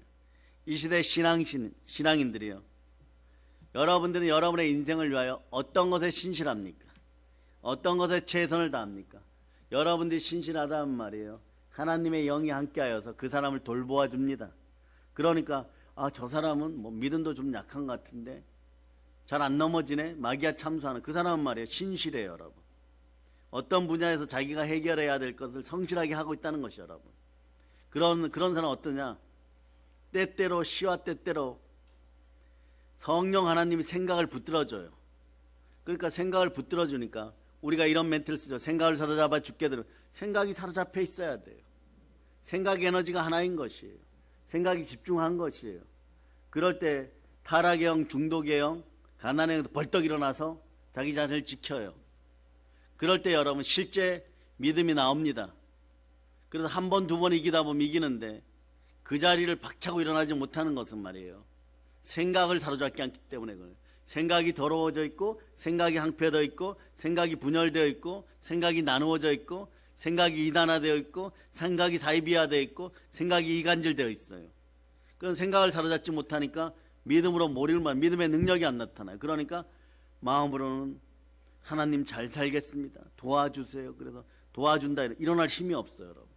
Speaker 1: 이 시대 신앙인들이요. 여러분들은 여러분의 인생을 위하여 어떤 것에 신실합니까? 어떤 것에 최선을 다합니까? 여러분들이 신실하다는 말이에요. 하나님의 영이 함께하여서 그 사람을 돌보아 줍니다. 그러니까 저 사람은 뭐 믿음도 좀 약한 것 같은데 잘 안 넘어지네. 마귀야 참수하는 그 사람은 말이에요. 신실해요, 여러분. 어떤 분야에서 자기가 해결해야 될 것을 성실하게 하고 있다는 것이요, 여러분. 그런 사람 어떠냐? 때때로 시와 때때로 성령 하나님이 생각을 붙들어줘요. 그러니까 생각을 붙들어주니까 우리가 이런 멘트를 쓰죠. 생각을 사로잡아 죽게 되면 생각이 사로잡혀 있어야 돼요. 생각의 에너지가 하나인 것이에요. 생각이 집중한 것이에요. 그럴 때 타락의 영, 중독의 영, 가난의 영 벌떡 일어나서 자기 자신을 지켜요. 그럴 때 여러분 실제 믿음이 나옵니다. 그래서 한 번, 두 번 이기다 보면 이기는데 그 자리를 박차고 일어나지 못하는 것은 말이에요. 생각을 사로잡지 않기 때문에 그래요. 생각이 더러워져 있고 생각이 항폐되어 있고 생각이 분열되어 있고 생각이 나누어져 있고 생각이 이단화되어 있고 생각이 사이비화되어 있고 생각이 이간질되어 있어요. 그런 생각을 사로잡지 못하니까 믿음으로 몰입만 믿음의 능력이 안 나타나요. 그러니까 마음으로는 하나님 잘 살겠습니다. 도와주세요. 그래서 도와준다 일어날 힘이 없어요, 여러분.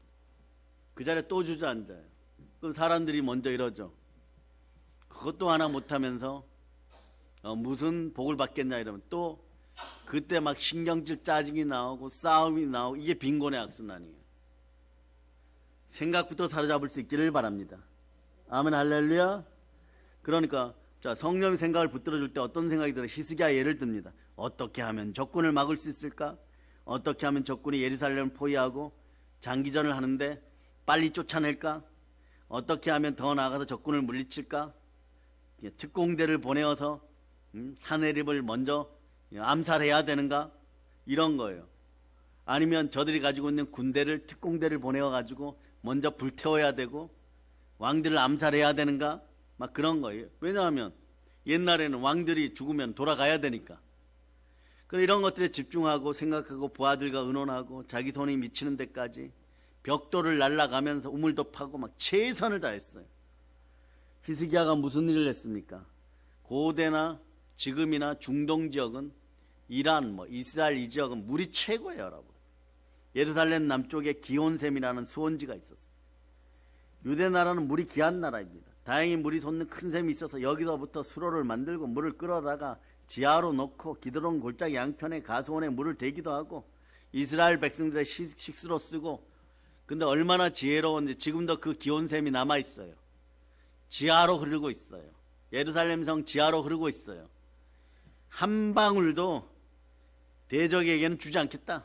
Speaker 1: 그 자리에 또 주저앉아요. 그럼 사람들이 먼저 이러죠. 그것도 하나 못하면서 무슨 복을 받겠냐 이러면 또 그때 막 신경질 짜증이 나오고 싸움이 나오고 이게 빈곤의 악순환이에요. 생각부터 사로잡을 수 있기를 바랍니다. 아멘 할렐루야. 그러니까 자 성령이 생각을 붙들어줄 때 어떤 생각이 들어요? 히스기야 예를 듭니다. 어떻게 하면 적군을 막을 수 있을까? 어떻게 하면 적군이 예루살렘을 포위하고 장기전을 하는데 빨리 쫓아낼까? 어떻게 하면 더 나아가서 적군을 물리칠까? 특공대를 보내어서 사내립을 먼저 암살해야 되는가? 이런 거예요. 아니면 저들이 가지고 있는 군대를 특공대를 보내어가지고 먼저 불태워야 되고 왕들을 암살해야 되는가? 막 그런 거예요. 왜냐하면 옛날에는 왕들이 죽으면 돌아가야 되니까. 그래서 이런 것들에 집중하고 생각하고 부하들과 의논하고 자기 손이 미치는 데까지 벽돌을 날라가면서 우물도 파고 막 최선을 다했어요. 히스기야가 무슨 일을 했습니까? 고대나 지금이나 중동 지역은 이란, 이스라엘 이 지역은 물이 최고예요, 여러분. 예루살렘 남쪽에 기온샘이라는 수원지가 있었어요. 유대 나라는 물이 귀한 나라입니다. 다행히 물이 솟는 큰 샘이 있어서 여기서부터 수로를 만들고 물을 끌어다가 지하로 놓고 기드론 골짜기 양편에 가수원에 물을 대기도 하고 이스라엘 백성들의 식수로 쓰고 근데 얼마나 지혜로운지 지금도 그 기온샘이 남아있어요. 지하로 흐르고 있어요. 예루살렘 성 지하로 흐르고 있어요. 한 방울도 대적에게는 주지 않겠다.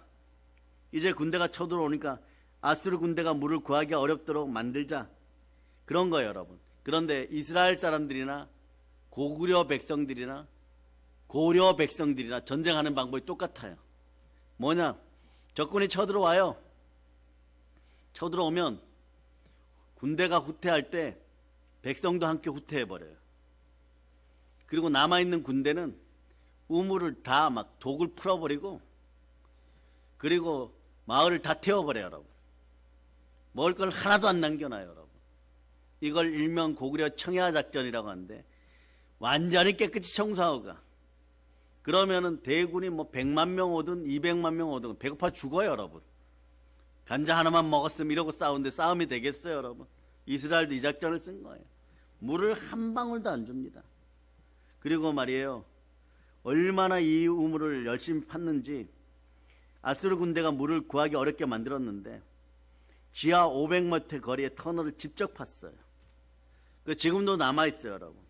Speaker 1: 이제 군대가 쳐들어오니까 아수르 군대가 물을 구하기 어렵도록 만들자. 그런 거예요, 여러분. 그런데 이스라엘 사람들이나 고구려 백성들이나 고려 백성들이나 전쟁하는 방법이 똑같아요. 뭐냐? 적군이 쳐들어와요. 쳐들어오면 군대가 후퇴할 때 백성도 함께 후퇴해버려요. 그리고 남아있는 군대는 우물을 다 막 독을 풀어버리고 그리고 마을을 다 태워버려요, 여러분. 먹을 걸 하나도 안 남겨놔요, 여러분. 이걸 일명 고구려 청야작전이라고 하는데 완전히 깨끗이 청소하고 가. 그러면은 대군이 100만 명 오든 200만 명 오든 배고파 죽어요, 여러분. 감자 하나만 먹었으면 이러고 싸우는데 싸움이 되겠어요, 여러분. 이스라엘도 이 작전을 쓴 거예요. 물을 한 방울도 안 줍니다. 그리고 말이에요. 얼마나 이 우물을 열심히 팠는지 아수르 군대가 물을 구하기 어렵게 만들었는데 지하 500m 거리에 터널을 직접 팠어요. 그 지금도 남아있어요, 여러분.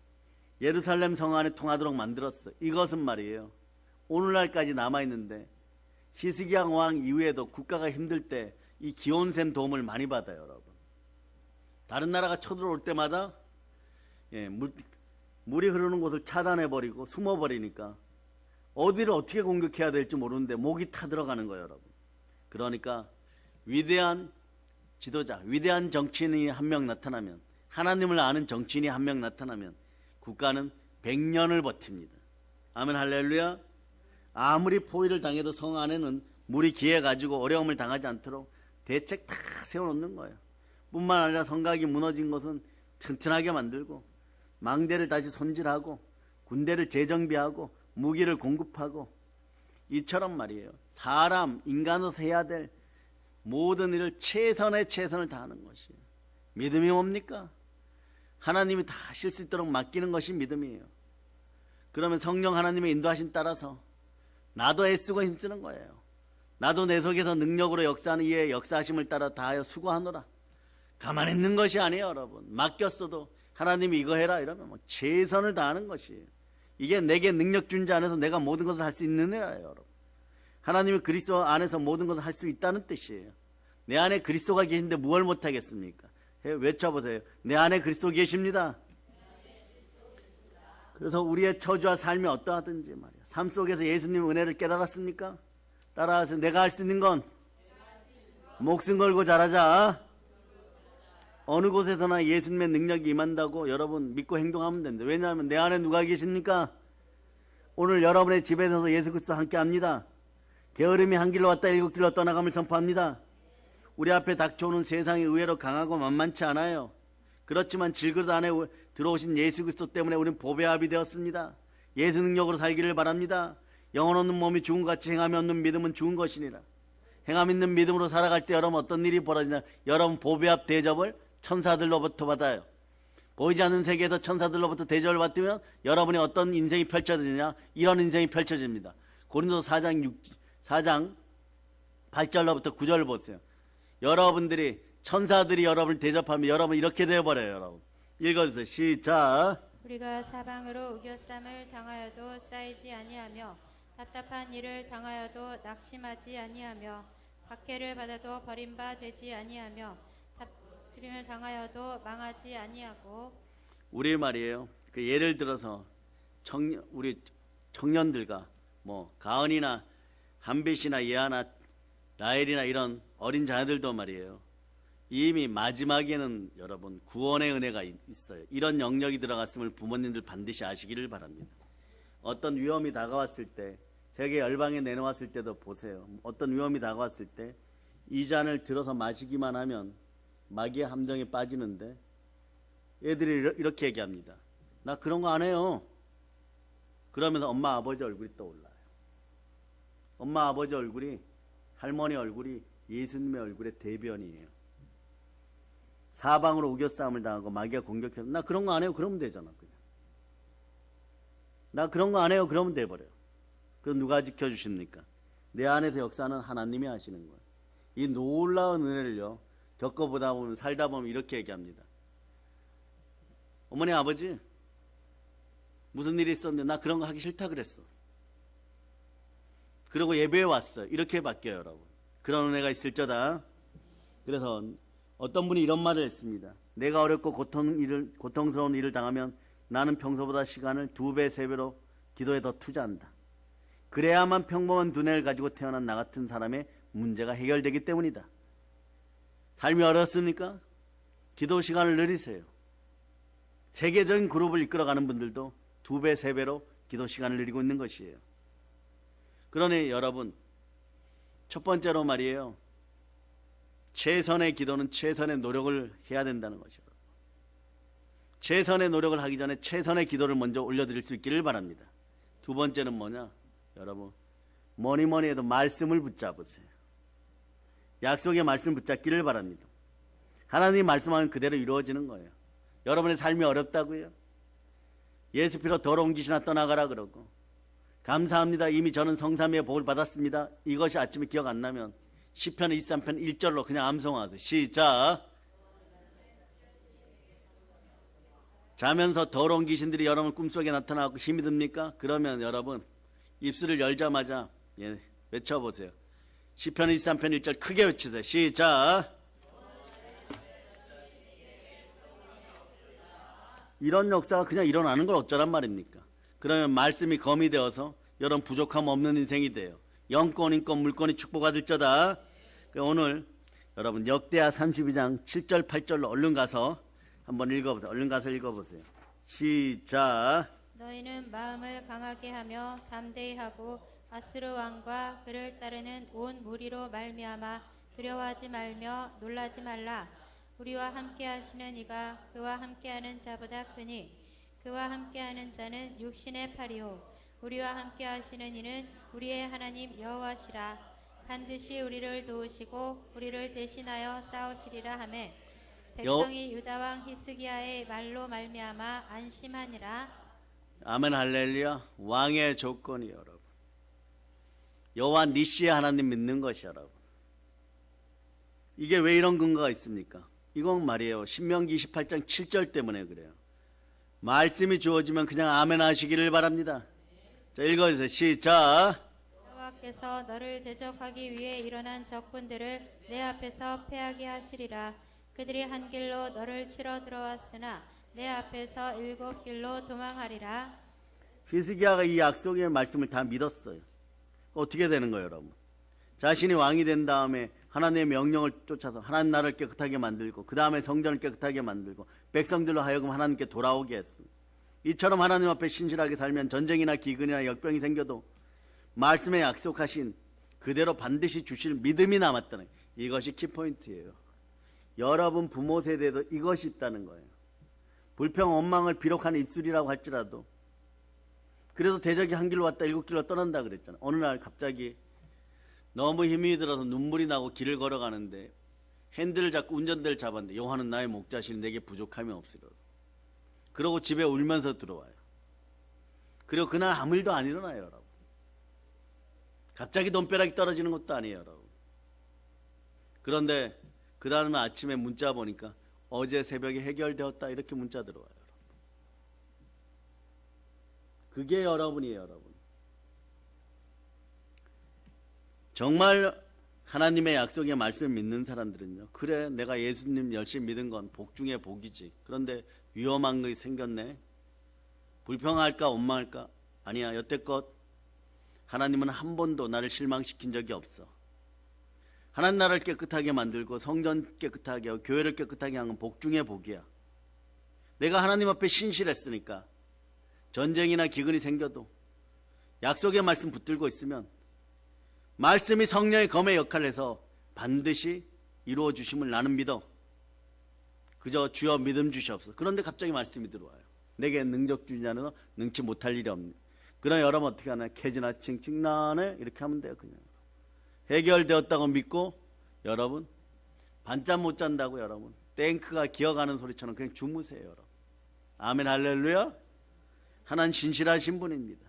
Speaker 1: 예루살렘 성 안에 통하도록 만들었어요. 이것은 말이에요, 오늘날까지 남아있는데 히스기야 왕 이후에도 국가가 힘들 때 이 기온샘 도움을 많이 받아요, 여러분. 다른 나라가 쳐들어올 때마다 물이 흐르는 곳을 차단해버리고 숨어버리니까 어디를 어떻게 공격해야 될지 모르는데 목이 타들어가는 거예요, 여러분. 그러니까 위대한 지도자, 위대한 정치인이 한 명 나타나면, 하나님을 아는 정치인이 한 명 나타나면 국가는 100년을 버팁니다. 아멘, 할렐루야. 아무리 포위를 당해도 성 안에는 물이 기해가지고 어려움을 당하지 않도록 대책 다 세워놓는 거예요. 뿐만 아니라 성곽이 무너진 것은 튼튼하게 만들고 망대를 다시 손질하고 군대를 재정비하고 무기를 공급하고, 이처럼 말이에요, 사람, 인간으로서 해야 될 모든 일을 최선의 최선을 다하는 것이에요. 믿음이 뭡니까? 하나님이 다 하실 수 있도록 맡기는 것이 믿음이에요. 그러면 성령 하나님의 인도하심 따라서 나도 애쓰고 힘쓰는 거예요. 나도 내 속에서 능력으로 역사하는 이의 역사하심을 따라 다하여 수고하노라. 가만히 있는 것이 아니에요, 여러분. 맡겼어도 하나님이 이거 해라 이러면 뭐 최선을 다하는 것이에요. 이게 내게 능력 준 자 안에서 내가 모든 것을 할 수 있는 애라요, 여러분. 하나님이 그리스도 안에서 모든 것을 할 수 있다는 뜻이에요. 내 안에 그리스도가 계신데 무엇을 못하겠습니까? 외쳐보세요. 내 안에 그리스도 계십니다. 그래서 우리의 처지와 삶이 어떠하든지 말이야, 삶 속에서 예수님 은혜를 깨달았습니까? 따라하세요. 내가 할 수 있는 건 목숨 걸고 잘하자. 어느 곳에서나 예수님의 능력이 임한다고 여러분 믿고 행동하면 됩니다. 왜냐하면 내 안에 누가 계십니까? 오늘 여러분의 집에서 예수 그리스도 함께 합니다. 게으름이 한 길로 왔다 일곱 길로 떠나감을 선포합니다. 우리 앞에 닥쳐오는 세상이 의외로 강하고 만만치 않아요. 그렇지만 질그릇 안에 들어오신 예수 그리스도 때문에 우리는 보배합이 되었습니다. 예수 능력으로 살기를 바랍니다. 영혼 없는 몸이 죽은 것 같이 행함이 없는 믿음은 죽은 것이니라. 행함 있는 믿음으로 살아갈 때 여러분 어떤 일이 벌어지냐? 여러분 보배합 대접을 천사들로부터 받아요. 보이지 않는 세계에서 천사들로부터 대접을 받으면 여러분이 어떤 인생이 펼쳐지느냐? 이런 인생이 펼쳐집니다. 고린도서 4장 8절로부터 9절을 보세요. 여러분들이 천사들이 여러분을 대접하면 여러분 이렇게 되어버려요. 여러분 읽어주세요. 시작.
Speaker 2: 우리가 사방으로 우겨쌈을 당하여도 쌓이지 아니하며 답답한 일을 당하여도 낙심하지 아니하며 박해를 받아도 버림바 되지 아니하며 다툼을 당하여도 망하지 아니하고.
Speaker 1: 우리 말이에요. 그 예를 들어서 우리 청년들과 뭐 가은이나 한빛이나 예아나 라헬이나 이런 어린 자녀들도 말이에요, 이미 마지막에는 여러분 구원의 은혜가 있어요. 이런 영역이 들어갔음을 부모님들 반드시 아시기를 바랍니다. 어떤 위험이 다가왔을 때, 세계 열방에 내놓았을 때도 보세요. 어떤 위험이 다가왔을 때 이 잔을 들어서 마시기만 하면 마귀의 함정에 빠지는데 애들이 이렇게 얘기합니다. 나 그런 거 안 해요. 그러면 엄마 아버지 얼굴이 떠올라요. 엄마 아버지 얼굴이, 할머니 얼굴이 예수님의 얼굴의 대변이에요. 사방으로 우겨싸움을 당하고 마귀가 공격해서 나 그런 거 안 해요. 그러면 되잖아. 그냥 나 그런 거 안 해요. 그러면 돼버려요. 그럼 누가 지켜주십니까? 내 안에서 역사는 하나님이 하시는 거예요. 이 놀라운 은혜를요, 겪어보다 보면, 살다 보면 이렇게 얘기합니다. 어머니 아버지 무슨 일이 있었는데 나 그런 거 하기 싫다 그랬어. 그러고 예배에 왔어. 이렇게 바뀌어요, 여러분. 그런 은혜가 있을저다. 그래서 어떤 분이 이런 말을 했습니다. 내가 어렵고 고통스러운 일을 당하면 나는 평소보다 시간을 2배, 3배로 기도에 더 투자한다. 그래야만 평범한 두뇌를 가지고 태어난 나 같은 사람의 문제가 해결되기 때문이다. 삶이 어렵습니까? 기도 시간을 늘리세요. 세계적인 그룹을 이끌어가는 분들도 2배, 3배로 기도 시간을 늘리고 있는 것이에요. 그러니 여러분, 첫 번째로 말이에요, 최선의 기도는 최선의 노력을 해야 된다는 것이에요. 최선의 노력을 하기 전에 최선의 기도를 먼저 올려드릴 수 있기를 바랍니다. 두 번째는 뭐냐? 여러분, 뭐니 해도 말씀을 붙잡으세요. 약속의 말씀 붙잡기를 바랍니다. 하나님이 말씀하면 그대로 이루어지는 거예요. 여러분의 삶이 어렵다고요? 예수 피로 더러운 귀신아 떠나가라 그러고, 감사합니다. 이미 저는 성삼위의 복을 받았습니다. 이것이 아침에 기억 안 나면 시편 23편 1절로 그냥 암송하세요. 시작. 자면서 더러운 귀신들이 여러분 꿈속에 나타나고 힘이 듭니까? 그러면 여러분 입술을 열자마자 외쳐보세요. 시편 23편 1절 크게 외치세요. 시작. 이런 역사가 그냥 일어나는 걸 어쩌란 말입니까? 그러면 말씀이 검이 되어서 여러분 부족함 없는 인생이 돼요. 영권, 인권, 물권이 축복받을저다. 오늘 여러분 역대하 32장 7절 8절로 얼른 가서 한번 읽어보세요. 얼른 가서 읽어보세요. 시작.
Speaker 2: 너희는 마음을 강하게 하며 담대히 하고 아스루 왕과 그를 따르는 온 무리로 말미암아 두려워하지 말며 놀라지 말라. 우리와 함께하시는 이가 그와 함께하는 자보다 크니 그와 함께하는 자는 육신의 팔이요 우리와 함께하시는 이는 우리의 하나님 여호와시라. 반드시 우리를 도우시고 우리를 대신하여 싸우시리라 하매 백성이 유다 왕 히스기야의 말로 말미암아 안심하니라.
Speaker 1: 아멘 할렐루야. 왕의 조건이 여러분 여호와 니시의 하나님 믿는 것이 여러분. 이게 왜 이런 근거가 있습니까? 이건 말이에요. 신명기 28장 7절 때문에 그래요. 말씀이 주어지면 그냥 아멘 하시기를 바랍니다. 자, 읽어주세요. 시작.
Speaker 2: 여호와께서 너를 대적하기 위해 일어난 적군들을 내 앞에서 패하게 하시리라. 그들이 한 길로 너를 치러 들어왔으나 내 앞에서 7길로 도망하리라.
Speaker 1: 히스기야가 이 약속의 말씀을 다 믿었어요. 어떻게 되는 거예요, 여러분? 자신이 왕이 된 다음에 하나님의 명령을 쫓아서 하나님 나라를 깨끗하게 만들고 그 다음에 성전을 깨끗하게 만들고 백성들로 하여금 하나님께 돌아오게 했어요. 이처럼 하나님 앞에 신실하게 살면 전쟁이나 기근이나 역병이 생겨도 말씀에 약속하신 그대로 반드시 주실 믿음이 남았다는 거예요. 이것이 키포인트예요. 여러분 부모 세대에도 이것이 있다는 거예요. 불평 원망을 비록한 입술이라고 할지라도 그래도 대적이 한 길로 왔다 7길로 떠난다 그랬잖아요. 어느 날 갑자기 너무 힘이 들어서 눈물이 나고 길을 걸어가는데 핸들을 잡고 운전대를 잡았는데 여호와는 나의 목자시니 내게 부족함이 없으리로다. 그러고 집에 울면서 들어와요. 그리고 그날 아무 일도 안 일어나요, 여러분. 갑자기 돈벼락이 떨어지는 것도 아니에요, 여러분. 그런데 그 다음 아침에 문자 보니까 어제 새벽에 해결되었다 이렇게 문자 들어와요. 그게 여러분이에요, 여러분. 정말 하나님의 약속의 말씀을 믿는 사람들은요, 그래 내가 예수님 열심히 믿은 건 복 중에 복이지. 그런데 위험한 것이 생겼네. 불평할까 원망할까? 아니야. 여태껏 하나님은 한 번도 나를 실망시킨 적이 없어. 하나님 나라를 깨끗하게 만들고 성전 깨끗하게 하고 교회를 깨끗하게 하는 건 복 중에 복이야. 내가 하나님 앞에 신실했으니까 전쟁이나 기근이 생겨도 약속의 말씀 붙들고 있으면 말씀이 성령의 검의 역할을 해서 반드시 이루어 주심을 나는 믿어. 그저 주여 믿음 주시옵소서. 그런데 갑자기 말씀이 들어와요. 내게 능력 주냐는 능치 못할 일이 없네. 그럼 여러분 어떻게 하나? 캐지나 칭칭 나네 이렇게 하면 돼요. 그냥 해결되었다고 믿고 여러분 반잠 못 잔다고 여러분 탱크가 기어가는 소리처럼 그냥 주무세요. 여러분. 아멘 할렐루야. 하나님 신실하신 분입니다.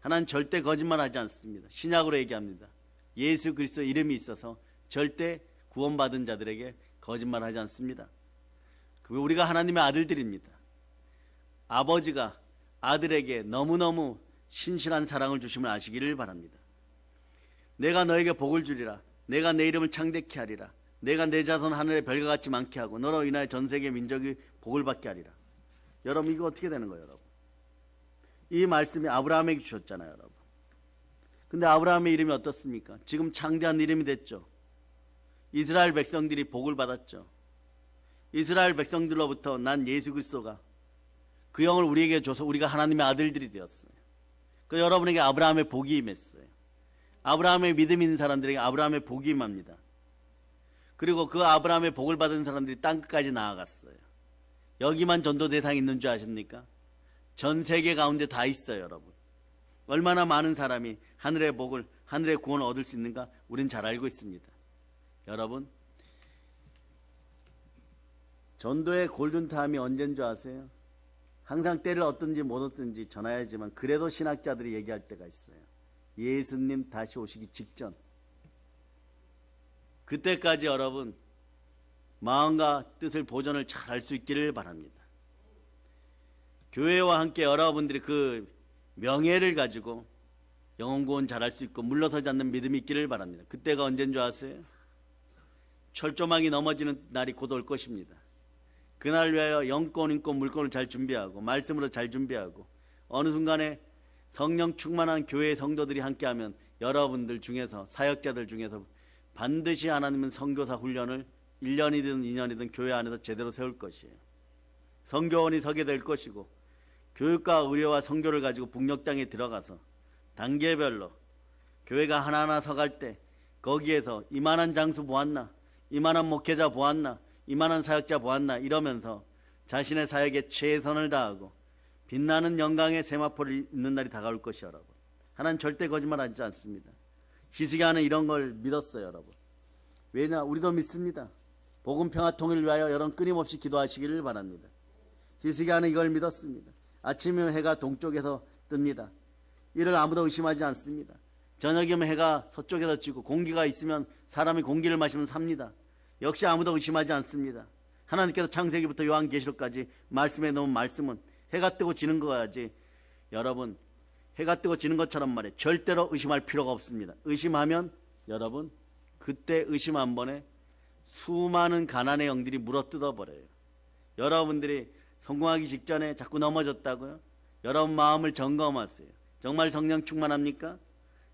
Speaker 1: 하나님 절대 거짓말하지 않습니다. 신약으로 얘기합니다. 예수 그리스도 이름이 있어서 절대 구원받은 자들에게 거짓말하지 않습니다. 우리가 하나님의 아들들입니다. 아버지가 아들에게 너무너무 신실한 사랑을 주심을 아시기를 바랍니다. 내가 너에게 복을 주리라. 내가 내 이름을 창대케 하리라. 내가 내 자손 하늘의 별과 같이 많게 하고 너로 인하여 전 세계 민족이 복을 받게 하리라. 여러분 이거 어떻게 되는 거예요, 여러분? 이 말씀이 아브라함에게 주셨잖아요, 여러분. 근데 아브라함의 이름이 어떻습니까? 지금 창대한 이름이 됐죠. 이스라엘 백성들이 복을 받았죠. 이스라엘 백성들로부터 난 예수 그리스도가 그 영을 우리에게 줘서 우리가 하나님의 아들들이 되었어요. 그 여러분에게 아브라함의 복이 임했어요. 아브라함의 믿음 있는 사람들에게 아브라함의 복이 임합니다. 그리고 그 아브라함의 복을 받은 사람들이 땅끝까지 나아갔어요. 여기만 전도 대상이 있는 줄 아십니까? 전 세계 가운데 다 있어요, 여러분. 얼마나 많은 사람이 하늘의 복을, 하늘의 구원을 얻을 수 있는가 우린 잘 알고 있습니다. 여러분, 전도의 골든타임이 언제인 줄 아세요? 항상 때를 얻든지 못 얻든지 전해야지만 그래도 신학자들이 얘기할 때가 있어요. 예수님 다시 오시기 직전. 그때까지 여러분 마음과 뜻을 보존을 잘 할 수 있기를 바랍니다. 교회와 함께 여러분들이 그 명예를 가지고 영혼구원 잘할 수 있고 물러서지 않는 믿음이 있기를 바랍니다. 그때가 언제인 줄 아세요? 철조망이 넘어지는 날이 곧 올 것입니다. 그날 위하여 영권, 인권, 물권을 잘 준비하고 말씀으로 잘 준비하고 어느 순간에 성령 충만한 교회의 성도들이 함께하면 여러분들 중에서 사역자들 중에서 반드시 하나님은 선교사 훈련을 1년이든 2년이든 교회 안에서 제대로 세울 것이에요. 선교원이 서게 될 것이고 교육과 의료와 선교를 가지고 북녘 땅에 들어가서 단계별로 교회가 하나하나 서갈 때 거기에서 이만한 장수 보았나, 이만한 목회자 보았나, 이만한 사역자 보았나 이러면서 자신의 사역에 최선을 다하고 빛나는 영광의 세마포를 잇는 날이 다가올 것이요 여러분. 하나님 절대 거짓말하지 않습니다. 히스기야는 이런 걸 믿었어요 여러분. 왜냐? 우리도 믿습니다. 복음 평화 통일을 위하여 여러분 끊임없이 기도하시기를 바랍니다. 히스기야는 이걸 믿었습니다. 아침이면 해가 동쪽에서 뜹니다. 이를 아무도 의심하지 않습니다. 저녁이면 해가 서쪽에서 지고 공기가 있으면 사람이 공기를 마시면 삽니다. 역시 아무도 의심하지 않습니다. 하나님께서 창세기부터 요한계시록까지 말씀해 놓은 말씀은 해가 뜨고 지는 거야지 여러분 해가 뜨고 지는 것처럼 말해 절대로 의심할 필요가 없습니다. 의심하면 여러분 그때 의심 한 번에 수많은 가난의 영들이 물어뜯어 버려요. 여러분들이 성공하기 직전에 자꾸 넘어졌다고요? 여러분 마음을 점검하세요. 정말 성령 충만합니까?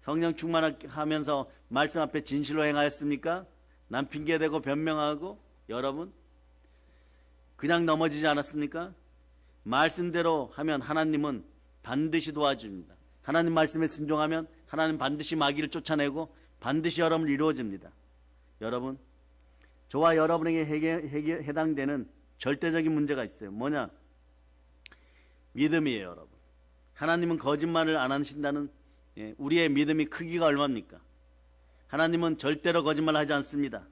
Speaker 1: 성령 충만하면서 말씀 앞에 진실로 행하였습니까? 남 핑계대고 변명하고 여러분 그냥 넘어지지 않았습니까? 말씀대로 하면 하나님은 반드시 도와줍니다. 하나님 말씀에 순종하면 하나님 반드시 마귀를 쫓아내고 반드시 여러분 이루어집니다. 여러분 저와 여러분에게 해당되는 절대적인 문제가 있어요. 뭐냐? 믿음이에요 여러분. 하나님은 거짓말을 안 하신다는 우리의 믿음이 크기가 얼마입니까? 하나님은 절대로 거짓말 하지 않습니다.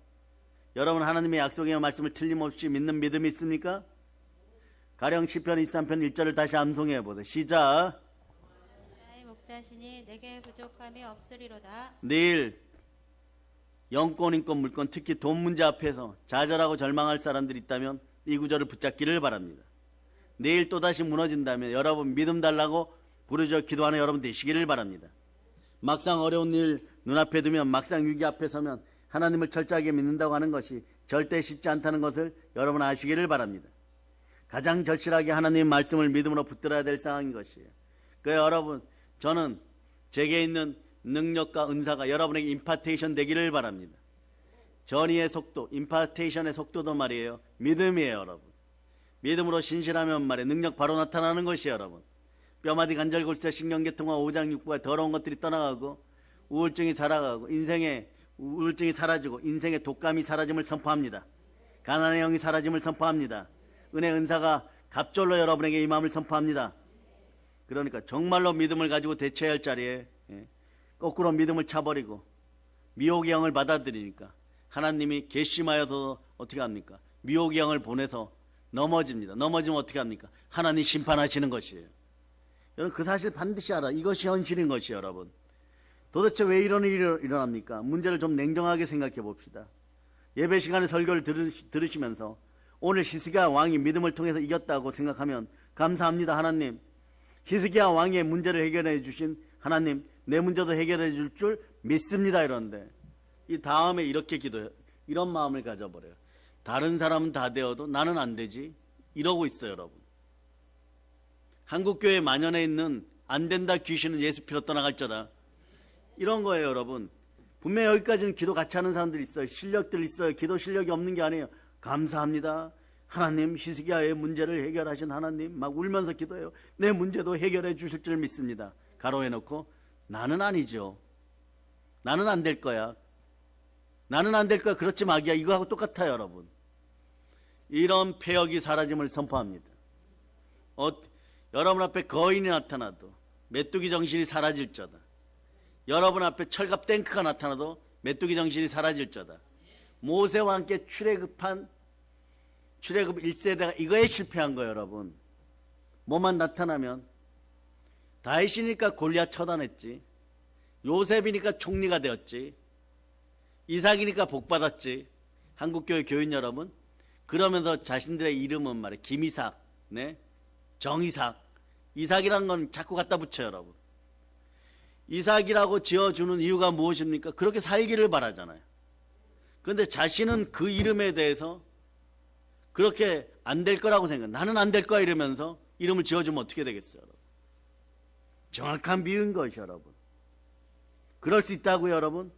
Speaker 1: 여러분 하나님의 약속의 말씀을 틀림없이 믿는 믿음이 있습니까? 가령 시편 23편 1절을 다시 암송해 보세요. 시작.
Speaker 2: 나의 목자시니 내게 부족함이 없으리로다.
Speaker 1: 내일 영권, 인권, 물권 특히 돈 문제 앞에서 좌절하고 절망할 사람들이 있다면 이 구절을 붙잡기를 바랍니다. 내일 또다시 무너진다면 여러분 믿음 달라고 부르짖어 기도하는 여러분 되시기를 바랍니다. 막상 어려운 일 눈앞에 두면 막상 위기 앞에 서면 하나님을 철저하게 믿는다고 하는 것이 절대 쉽지 않다는 것을 여러분 아시기를 바랍니다. 가장 절실하게 하나님의 말씀을 믿음으로 붙들어야 될 상황인 것이에요. 그래서 여러분 저는 제게 있는 능력과 은사가 여러분에게 임파테이션 되기를 바랍니다. 전이의 속도, 임파테이션의 속도도 말이에요. 믿음이에요 여러분. 믿음으로 신실하면 말이에요. 능력 바로 나타나는 것이에요 여러분. 뼈마디 관절골세 신경계통과 오장육부가 더러운 것들이 떠나가고 우울증이 사라가고 우울증이 사라지고 인생의 독감이 사라짐을 선포합니다. 가난의 영이 사라짐을 선포합니다. 은혜 은사가 갑절로 여러분에게 임함을 선포합니다. 그러니까 정말로 믿음을 가지고 대처해야 할 자리에 거꾸로 믿음을 차버리고 미혹의 영을 받아들이니까 하나님이 괘씸하여서 어떻게 합니까? 미혹의 영을 보내서 넘어집니다. 넘어지면 어떻게 합니까? 하나님 심판하시는 것이에요. 여러분 그 사실 반드시 알아. 이것이 현실인 것이에요 여러분. 도대체 왜 이런 일이 일어납니까? 문제를 좀 냉정하게 생각해 봅시다. 예배 시간에 설교를 들으시면서 오늘 히스기야 왕이 믿음을 통해서 이겼다고 생각하면 감사합니다 하나님. 히스기야 왕의 문제를 해결해 주신 하나님 내 문제도 해결해 줄 줄 믿습니다 이러는데 이 다음에 이렇게 기도해요. 이런 마음을 가져버려요. 다른 사람은 다 되어도 나는 안 되지 이러고 있어요 여러분. 한국교회 만연해 있는 안 된다 귀신은 예수 피로 떠나갈저다 이런 거예요 여러분. 분명히 여기까지는 기도 같이 하는 사람들이 있어요. 실력들 있어요. 기도 실력이 없는 게 아니에요. 감사합니다 하나님. 히스기야의 문제를 해결하신 하나님. 막 울면서 기도해요. 내 문제도 해결해 주실 줄 믿습니다. 가로해놓고 나는 아니죠. 나는 안 될 거야. 나는 안 될 거야. 그렇지 마귀야. 이거하고 똑같아요 여러분. 이런 폐역이 사라짐을 선포합니다. 여러분 앞에 거인이 나타나도 메뚜기 정신이 사라질저다. 여러분 앞에 철갑 탱크가 나타나도 메뚜기 정신이 사라질저다. 모세와 함께 출애굽 1세대가 이거에 실패한 거예요 여러분. 뭐만 나타나면 다윗이니까 골리앗 처단했지. 요셉이니까 총리가 되었지. 이삭이니까 복받았지. 한국교회 교인 여러분, 그러면서 자신들의 이름은 말이에요. 김이삭, 네? 정이삭. 이삭이란 건 자꾸 갖다 붙여요, 여러분. 이삭이라고 지어주는 이유가 무엇입니까? 그렇게 살기를 바라잖아요. 그런데 자신은 그 이름에 대해서 그렇게 안 될 거라고 생각해요. 나는 안 될 거야 이러면서 이름을 지어주면 어떻게 되겠어요, 여러분? 정확한 비유인 것이, 여러분. 그럴 수 있다고요, 여러분?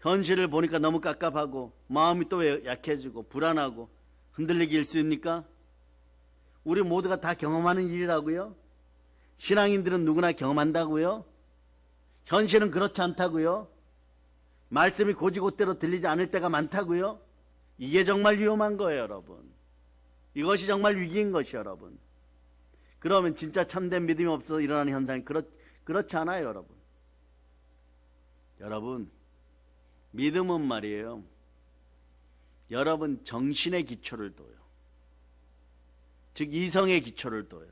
Speaker 1: 현실을 보니까 너무 깝깝하고 마음이 또 약해지고 불안하고 흔들리기 일쑤입니까? 우리 모두가 다 경험하는 일이라고요? 신앙인들은 누구나 경험한다고요? 현실은 그렇지 않다고요? 말씀이 곧이곧대로 들리지 않을 때가 많다고요? 이게 정말 위험한 거예요, 여러분. 이것이 정말 위기인 것이, 여러분. 그러면 진짜 참된 믿음이 없어서 일어나는 현상이 그렇지 않아요, 여러분. 여러분, 믿음은 말이에요, 여러분 정신의 기초를 둬요. 즉 이성의 기초를 둬요.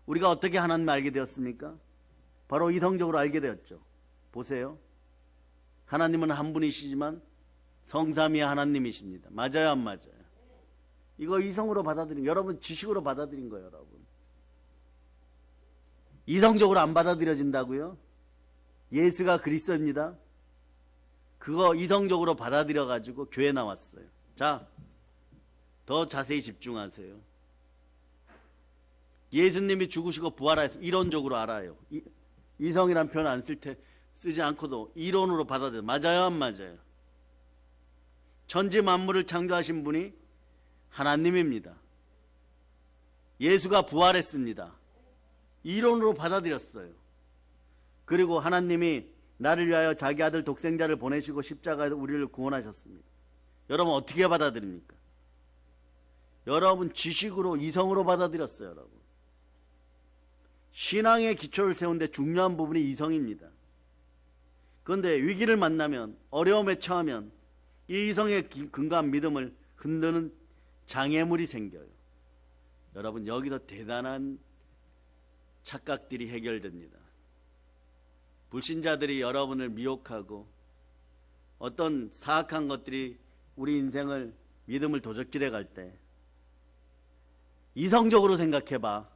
Speaker 1: 우리가 어떻게 하나님을 알게 되었습니까? 바로 이성적으로 알게 되었죠. 보세요. 하나님은 한 분이시지만 성삼위의 하나님이십니다. 맞아요, 안 맞아요? 이거 이성으로 받아들인, 여러분 지식으로 받아들인 거예요, 여러분. 이성적으로 안 받아들여진다고요? 예수가 그리스도입니다. 그거 이성적으로 받아들여가지고 교회 나왔어요. 자, 더 자세히 집중하세요. 예수님이 죽으시고 부활하셔서 이론적으로 알아요. 이성이란 표현 안 쓰지 않고도 이론으로 받아들여요. 맞아요, 안 맞아요? 천지 만물을 창조하신 분이 하나님입니다. 예수가 부활했습니다. 이론으로 받아들였어요. 그리고 하나님이 나를 위하여 자기 아들 독생자를 보내시고 십자가에서 우리를 구원하셨습니다. 여러분 어떻게 받아들입니까? 여러분 지식으로, 이성으로 받아들였어요, 여러분. 신앙의 기초를 세우는데 중요한 부분이 이성입니다. 그런데 위기를 만나면, 어려움에 처하면 이 이성의 근거한 믿음을 흔드는 장애물이 생겨요. 여러분 여기서 대단한 착각들이 해결됩니다. 불신자들이 여러분을 미혹하고 어떤 사악한 것들이 우리 인생을, 믿음을 도적질해 갈 때 이성적으로 생각해봐.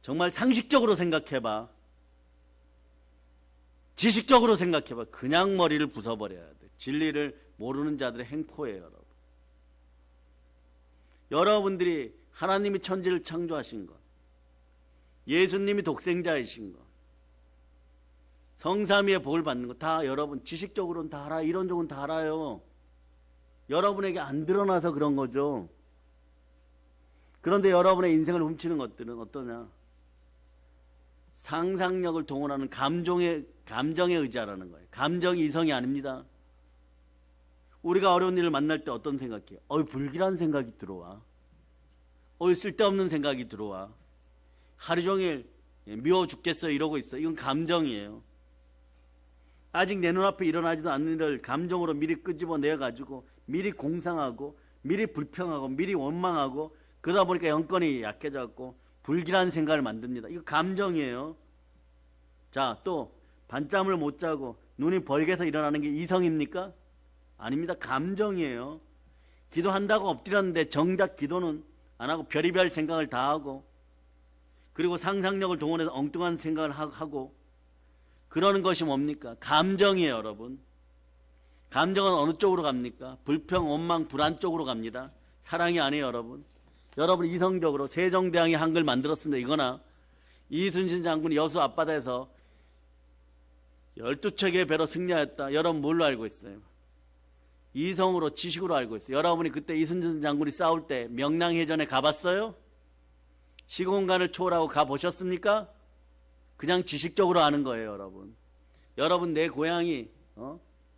Speaker 1: 정말 상식적으로 생각해봐. 지식적으로 생각해봐. 그냥 머리를 부숴버려야 돼. 진리를 모르는 자들의 행포예요, 여러분. 여러분들이 하나님이 천지를 창조하신 것, 예수님이 독생자이신 것, 성삼위의 복을 받는 것 다 여러분 지식적으로는 다 알아요. 이론적으로는 다 알아요. 여러분에게 안 드러나서 그런 거죠. 그런데 여러분의 인생을 훔치는 것들은 어떠냐? 상상력을 동원하는 감정에 의지하라는 거예요. 감정이 이성이 아닙니다. 우리가 어려운 일을 만날 때 어떤 생각이에요? 불길한 생각이 들어와. 쓸데없는 생각이 들어와. 하루 종일 미워 죽겠어 이러고 있어. 이건 감정이에요. 아직 내 눈앞에 일어나지도 않는 일을 감정으로 미리 끄집어내가지고 미리 공상하고 미리 불평하고 미리 원망하고 그러다 보니까 영권이 약해져갖고 불길한 생각을 만듭니다. 이거 감정이에요. 자, 또 밤잠을 못 자고 눈이 벌게서 일어나는 게 이성입니까? 아닙니다. 감정이에요. 기도한다고 엎드렸는데 정작 기도는 안 하고 별의별 생각을 다 하고, 그리고 상상력을 동원해서 엉뚱한 생각을 하고 그러는 것이 뭡니까? 감정이에요, 여러분. 감정은 어느 쪽으로 갑니까? 불평, 원망, 불안 쪽으로 갑니다. 사랑이 아니에요, 여러분. 여러분 이성적으로 세종대왕이 한글 만들었습니다. 이거나 이순신 장군이 여수 앞바다에서 12척의 배로 승리하였다. 여러분 뭘로 알고 있어요? 이성으로, 지식으로 알고 있어요. 여러분이 그때 이순신 장군이 싸울 때 명량해전에 가봤어요? 시공간을 초월하고 가보셨습니까? 그냥 지식적으로 아는 거예요, 여러분. 여러분 내 고향이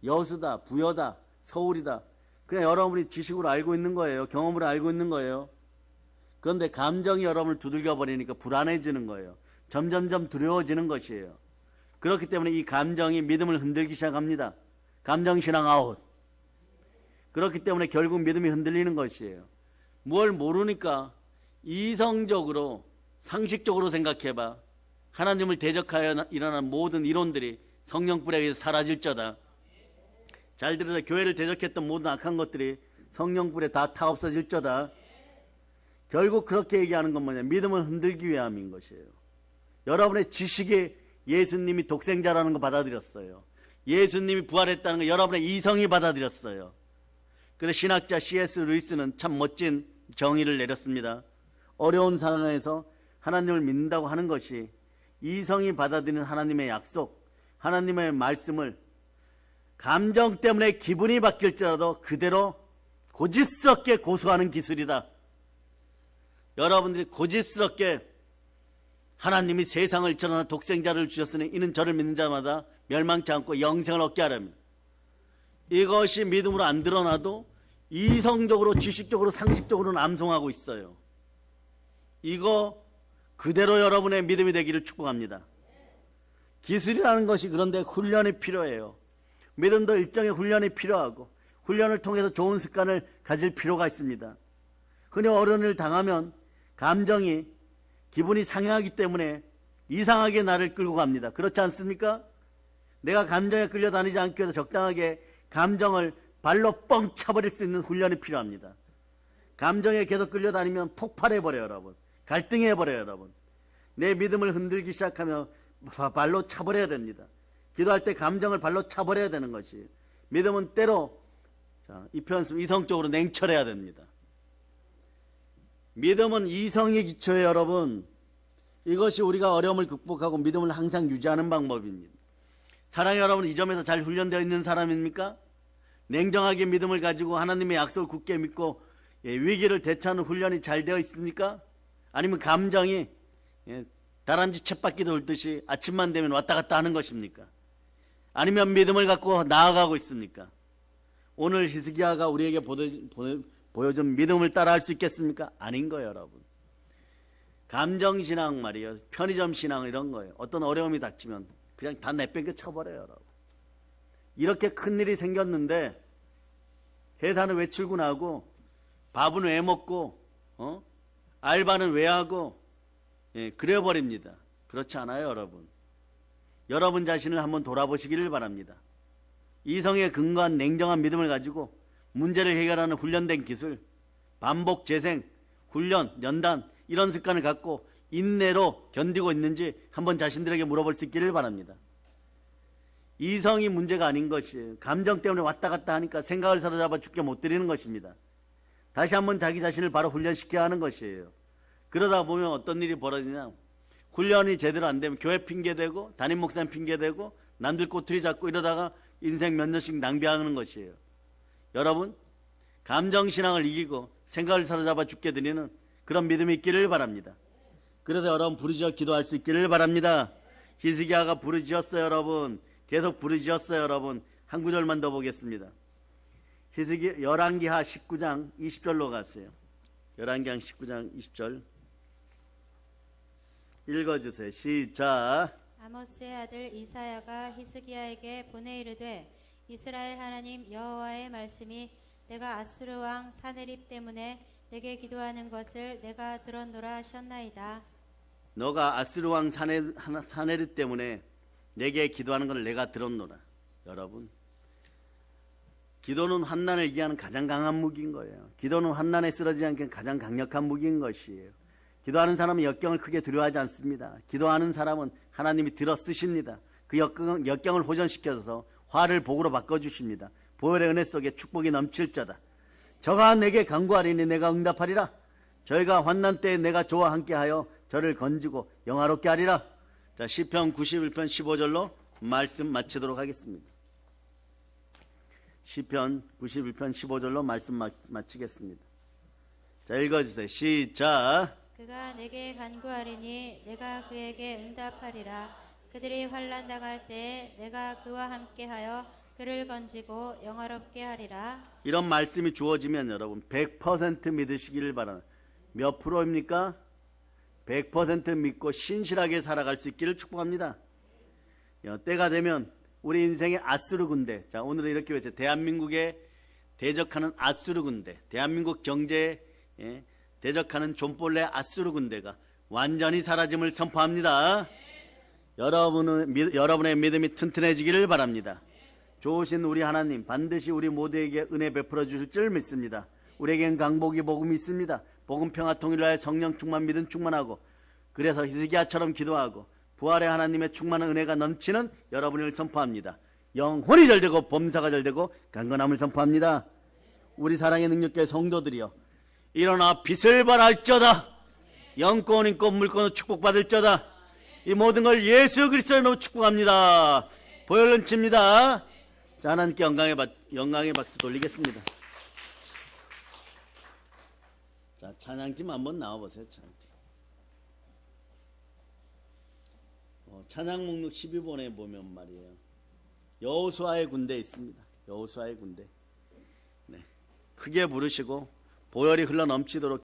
Speaker 1: 여수다, 부여다, 서울이다. 그냥 여러분이 지식으로 알고 있는 거예요. 경험으로 알고 있는 거예요. 그런데 감정이 여러분을 두들겨 버리니까 불안해지는 거예요. 점점점 두려워지는 것이에요. 그렇기 때문에 이 감정이 믿음을 흔들기 시작합니다. 감정신앙 아웃. 그렇기 때문에 결국 믿음이 흔들리는 것이에요. 뭘 모르니까 이성적으로 상식적으로 생각해봐. 하나님을 대적하여 일어난 모든 이론들이 성령불에 의해서 사라질저다. 잘 들으세요. 교회를 대적했던 모든 악한 것들이 성령불에 다 없어질저다. 결국 그렇게 얘기하는 건 뭐냐? 믿음을 흔들기 위함인 것이에요. 여러분의 지식이 예수님이 독생자라는 거 받아들였어요. 예수님이 부활했다는 거 여러분의 이성이 받아들였어요. 그래서 신학자 C.S. 루이스는 참 멋진 정의를 내렸습니다. 어려운 상황에서 하나님을 믿는다고 하는 것이 이성이 받아들이는 하나님의 약속, 하나님의 말씀을 감정 때문에 기분이 바뀔지라도 그대로 고집스럽게 고수하는 기술이다. 여러분들이 고집스럽게 하나님이 세상을 저러나 독생자를 주셨으니 이는 저를 믿는 자마다 멸망치 않고 영생을 얻게 하렵니다. 이것이 믿음으로 안 드러나도 이성적으로, 지식적으로, 상식적으로는 암송하고 있어요. 이거 그대로 여러분의 믿음이 되기를 축복합니다. 기술이라는 것이 그런데 훈련이 필요해요. 믿음도 일정의 훈련이 필요하고 훈련을 통해서 좋은 습관을 가질 필요가 있습니다. 흔히 어려움을 당하면 감정이 기분이 상해하기 때문에 이상하게 나를 끌고 갑니다. 그렇지 않습니까? 내가 감정에 끌려다니지 않기 위해서 적당하게 감정을 발로 뻥 차버릴 수 있는 훈련이 필요합니다. 감정에 계속 끌려다니면 폭발해버려요, 여러분. 갈등해버려요, 여러분. 내 믿음을 흔들기 시작하면 발로 차버려야 됩니다. 기도할 때 감정을 발로 차버려야 되는 것이. 믿음은 때로 이 표현 이성적으로 냉철해야 됩니다. 믿음은 이성의 기초에 여러분, 이것이 우리가 어려움을 극복하고 믿음을 항상 유지하는 방법입니다. 사랑의 여러분, 이 점에서 잘 훈련되어 있는 사람입니까? 냉정하게 믿음을 가지고 하나님의 약속을 굳게 믿고 위기를 대처하는 훈련이 잘 되어 있습니까? 아니면 감정이 다람쥐 쳇바퀴 돌듯이 아침만 되면 왔다 갔다 하는 것입니까? 아니면 믿음을 갖고 나아가고 있습니까? 오늘 히스기야가 우리에게 보여준 믿음을 따라할 수 있겠습니까? 아닌 거예요, 여러분. 감정신앙 말이에요. 편의점 신앙 이런 거예요. 어떤 어려움이 닥치면 그냥 다 내팽개 쳐버려요, 여러분. 이렇게 큰일이 생겼는데 회사는 왜 출근하고 밥은 왜 먹고 알바는 왜 하고 그래버립니다. 그렇지 않아요, 여러분. 여러분 자신을 한번 돌아보시기를 바랍니다. 이성에 근거한 냉정한 믿음을 가지고 문제를 해결하는 훈련된 기술, 반복 재생, 훈련, 연단 이런 습관을 갖고 인내로 견디고 있는지 한번 자신들에게 물어볼 수 있기를 바랍니다. 이성이 문제가 아닌 것이 감정 때문에 왔다 갔다 하니까 생각을 사로잡아 죽게 못 드리는 것입니다. 다시 한번 자기 자신을 바로 훈련시켜야 하는 것이에요. 그러다 보면 어떤 일이 벌어지냐, 훈련이 제대로 안 되면 교회 핑계대고 담임 목사님 핑계대고 남들 꼬투리 잡고 이러다가 인생 몇 년씩 낭비하는 것이에요. 여러분, 감정신앙을 이기고 생각을 사로잡아 죽게 드리는 그런 믿음이 있기를 바랍니다. 그래서 여러분 부르짖어 기도할 수 있기를 바랍니다. 히스기야가 부르짖었어요, 여러분. 계속 부르짖었어요, 여러분. 한 구절만 더 보겠습니다. 열왕기하 19장 20절로 가세요. 열왕기하 19장 20절 읽어주세요. 시작.
Speaker 2: 아모스의 아들 이사야가 히스기야에게 보내 이르되 이스라엘 하나님 여호와의 말씀이 내가 아수르 왕 사네립 때문에 내게 기도하는 것을 내가 들었노라 하셨나이다.
Speaker 1: 너가 아수르 왕 사네립 때문에 내게 기도하는 것을 내가 들었노라. 여러분, 기도는 환난을 이기하는 가장 강한 무기인 거예요. 기도는 환난에 쓰러지지 않게 가장 강력한 무기인 것이에요. 기도하는 사람은 역경을 크게 두려워하지 않습니다. 기도하는 사람은 하나님이 들어 쓰십니다. 그 역경을 호전시켜서 화를 복으로 바꿔주십니다. 보혈의 은혜 속에 축복이 넘칠 자다. 저가 내게 간구하리니 내가 응답하리라. 저희가 환난 때에 내가 저와 함께하여 저를 건지고 영화롭게 하리라. 자, 시편 91편 15절로 말씀 마치도록 하겠습니다. 시편 91편 15절로 말씀 마치겠습니다. 자, 읽어주세요. 시작.
Speaker 2: 그가 내게 간구하리니 내가 그에게 응답하리라. 그들이 환난 당할 때에 내가 그와 함께하여 그를 건지고 영화롭게 하리라.
Speaker 1: 이런 말씀이 주어지면 여러분 100% 믿으시기를 바랍니다. 몇 프로입니까? 100% 믿고 신실하게 살아갈 수 있기를 축복합니다. 때가 되면 우리 인생의 아수르 군대, 자 오늘은 이렇게 외쳐, 대한민국에 대적하는 아수르 군대, 대한민국 경제에 예, 대적하는 존벌레 아수르 군대가 완전히 사라짐을 선포합니다. 여러분의 믿음이 튼튼해지기를 바랍니다. 좋으신 우리 하나님 반드시 우리 모두에게 은혜 베풀어 주실 줄 믿습니다. 우리에겐 강복이 복음이 있습니다. 복음 평화 통일을 위하여 성령 충만 믿음 충만하고 그래서 히스기야처럼 기도하고 부활의 하나님의 충만한 은혜가 넘치는 여러분을 선포합니다. 영혼이 잘되고 범사가 잘되고 강건함을 선포합니다. 우리 사랑의 능력교회 성도들이여 일어나 빛을 발할지어다. 영권 인권 물권으로 축복받을지어다. 이 모든 걸 예수 그리스도로 축복합니다. 보혈은 칩니다. 자, 하나님께 영광의 박수 돌리겠습니다. 자, 찬양팀 한번 나와보세요. 찬양 목록 12번에 보면 말이에요. 여호수아의 군대 있습니다. 여호수아의 군대. 네. 크게 부르시고 보혈이 흘러 넘치도록